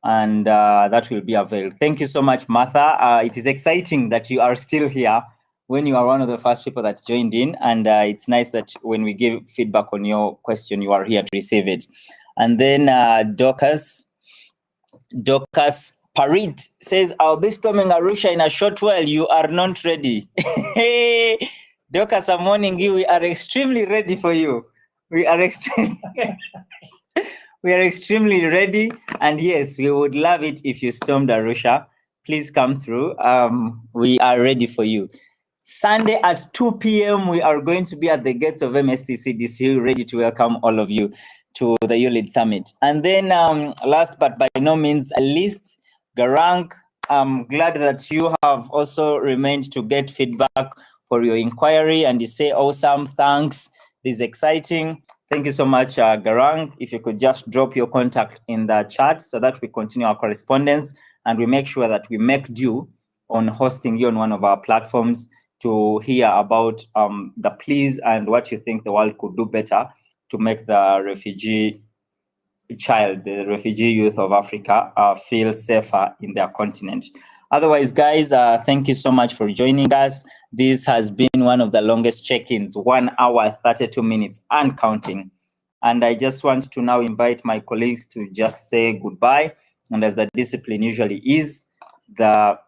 and that will be available. Thank you so much, Martha. It is exciting that you are still here when you are one of the first people that joined in, and it's nice that when we give feedback on your question, you are here to receive it. And then Dorcas Parit says, I'll be storming Arusha in a short while. You are not ready. Hey, Dorcas, I'm warning you, we are extremely ready for you. We are extremely ready. And yes, we would love it if you stormed Arusha. Please come through. We are ready for you. Sunday at 2 p.m., we are going to be at the gates of MSTCDC, ready to welcome all of you to the ULID Summit. And then last but by no means least, Garang, I'm glad that you have also remained to get feedback for your inquiry, and you say, awesome, thanks. This is exciting. Thank you so much, Garang. If you could just drop your contact in the chat so that we continue our correspondence and we make sure that we make due on hosting you on one of our platforms to hear about the pleas and what you think the world could do better to make the refugee youth of Africa feel safer in their continent. Otherwise, guys, thank you so much for joining us. This has been one of the longest check-ins, 1 hour, 32 minutes and counting. And I just want to now invite my colleagues to just say goodbye. And as the discipline usually is, the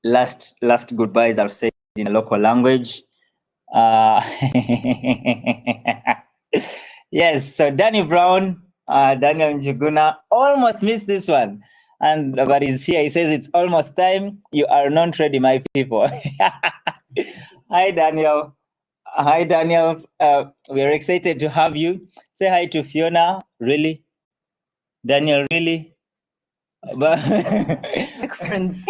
last goodbyes are said in a local language. Yes, so Danny Brown, Daniel Njuguna almost missed this one, but he's here. He says it's almost time. You are not ready, my people. Hi, Daniel. Hi, Daniel. We are excited to have you. Say hi to Fiona. Really, Daniel? Really? But friends.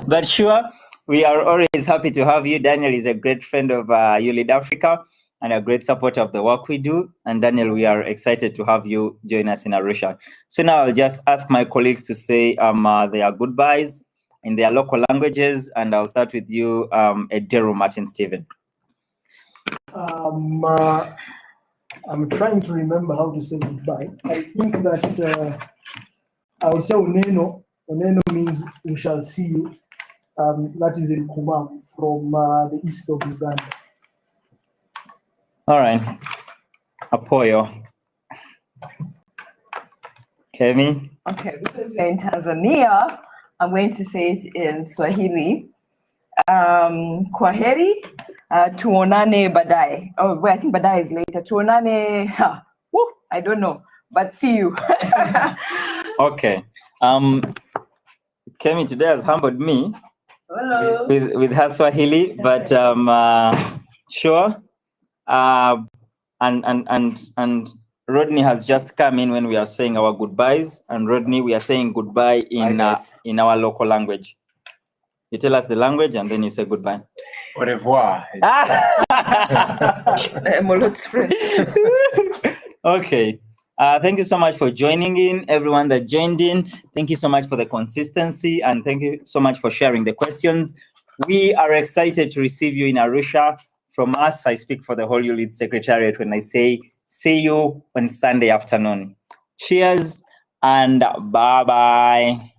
But sure, we are always happy to have you. Daniel is a great friend of ULID Africa and a great supporter of the work we do. And Daniel, we are excited to have you join us in Arusha. So now I'll just ask my colleagues to say their goodbyes in their local languages. And I'll start with you, Edero Martin Stephen. I'm trying to remember how to say goodbye. I think that I will say Oneno. Oneno means we shall see you. That is in Kumam from the east of Uganda. All right. Apoyo. Kemi. Okay, because we're in Tanzania, I'm going to say it in Swahili. Kwaheri, tuonane baadaye. Oh, well, I think baadaye is later. Tuonane, I don't know, but see you. Okay. Kemi today has humbled me Hello. with her Swahili, but sure. And Rodney has just come in when we are saying our goodbyes. And Rodney, we are saying goodbye in in our local language. You tell us the language and then you say goodbye. Au revoir. Okay. Thank you so much for joining in, everyone that joined in. Thank you so much for the consistency and thank you so much for sharing the questions. We are excited to receive you in Arusha. From us, I speak for the whole ULEAD Secretariat when I say, see you on Sunday afternoon. Cheers and bye-bye.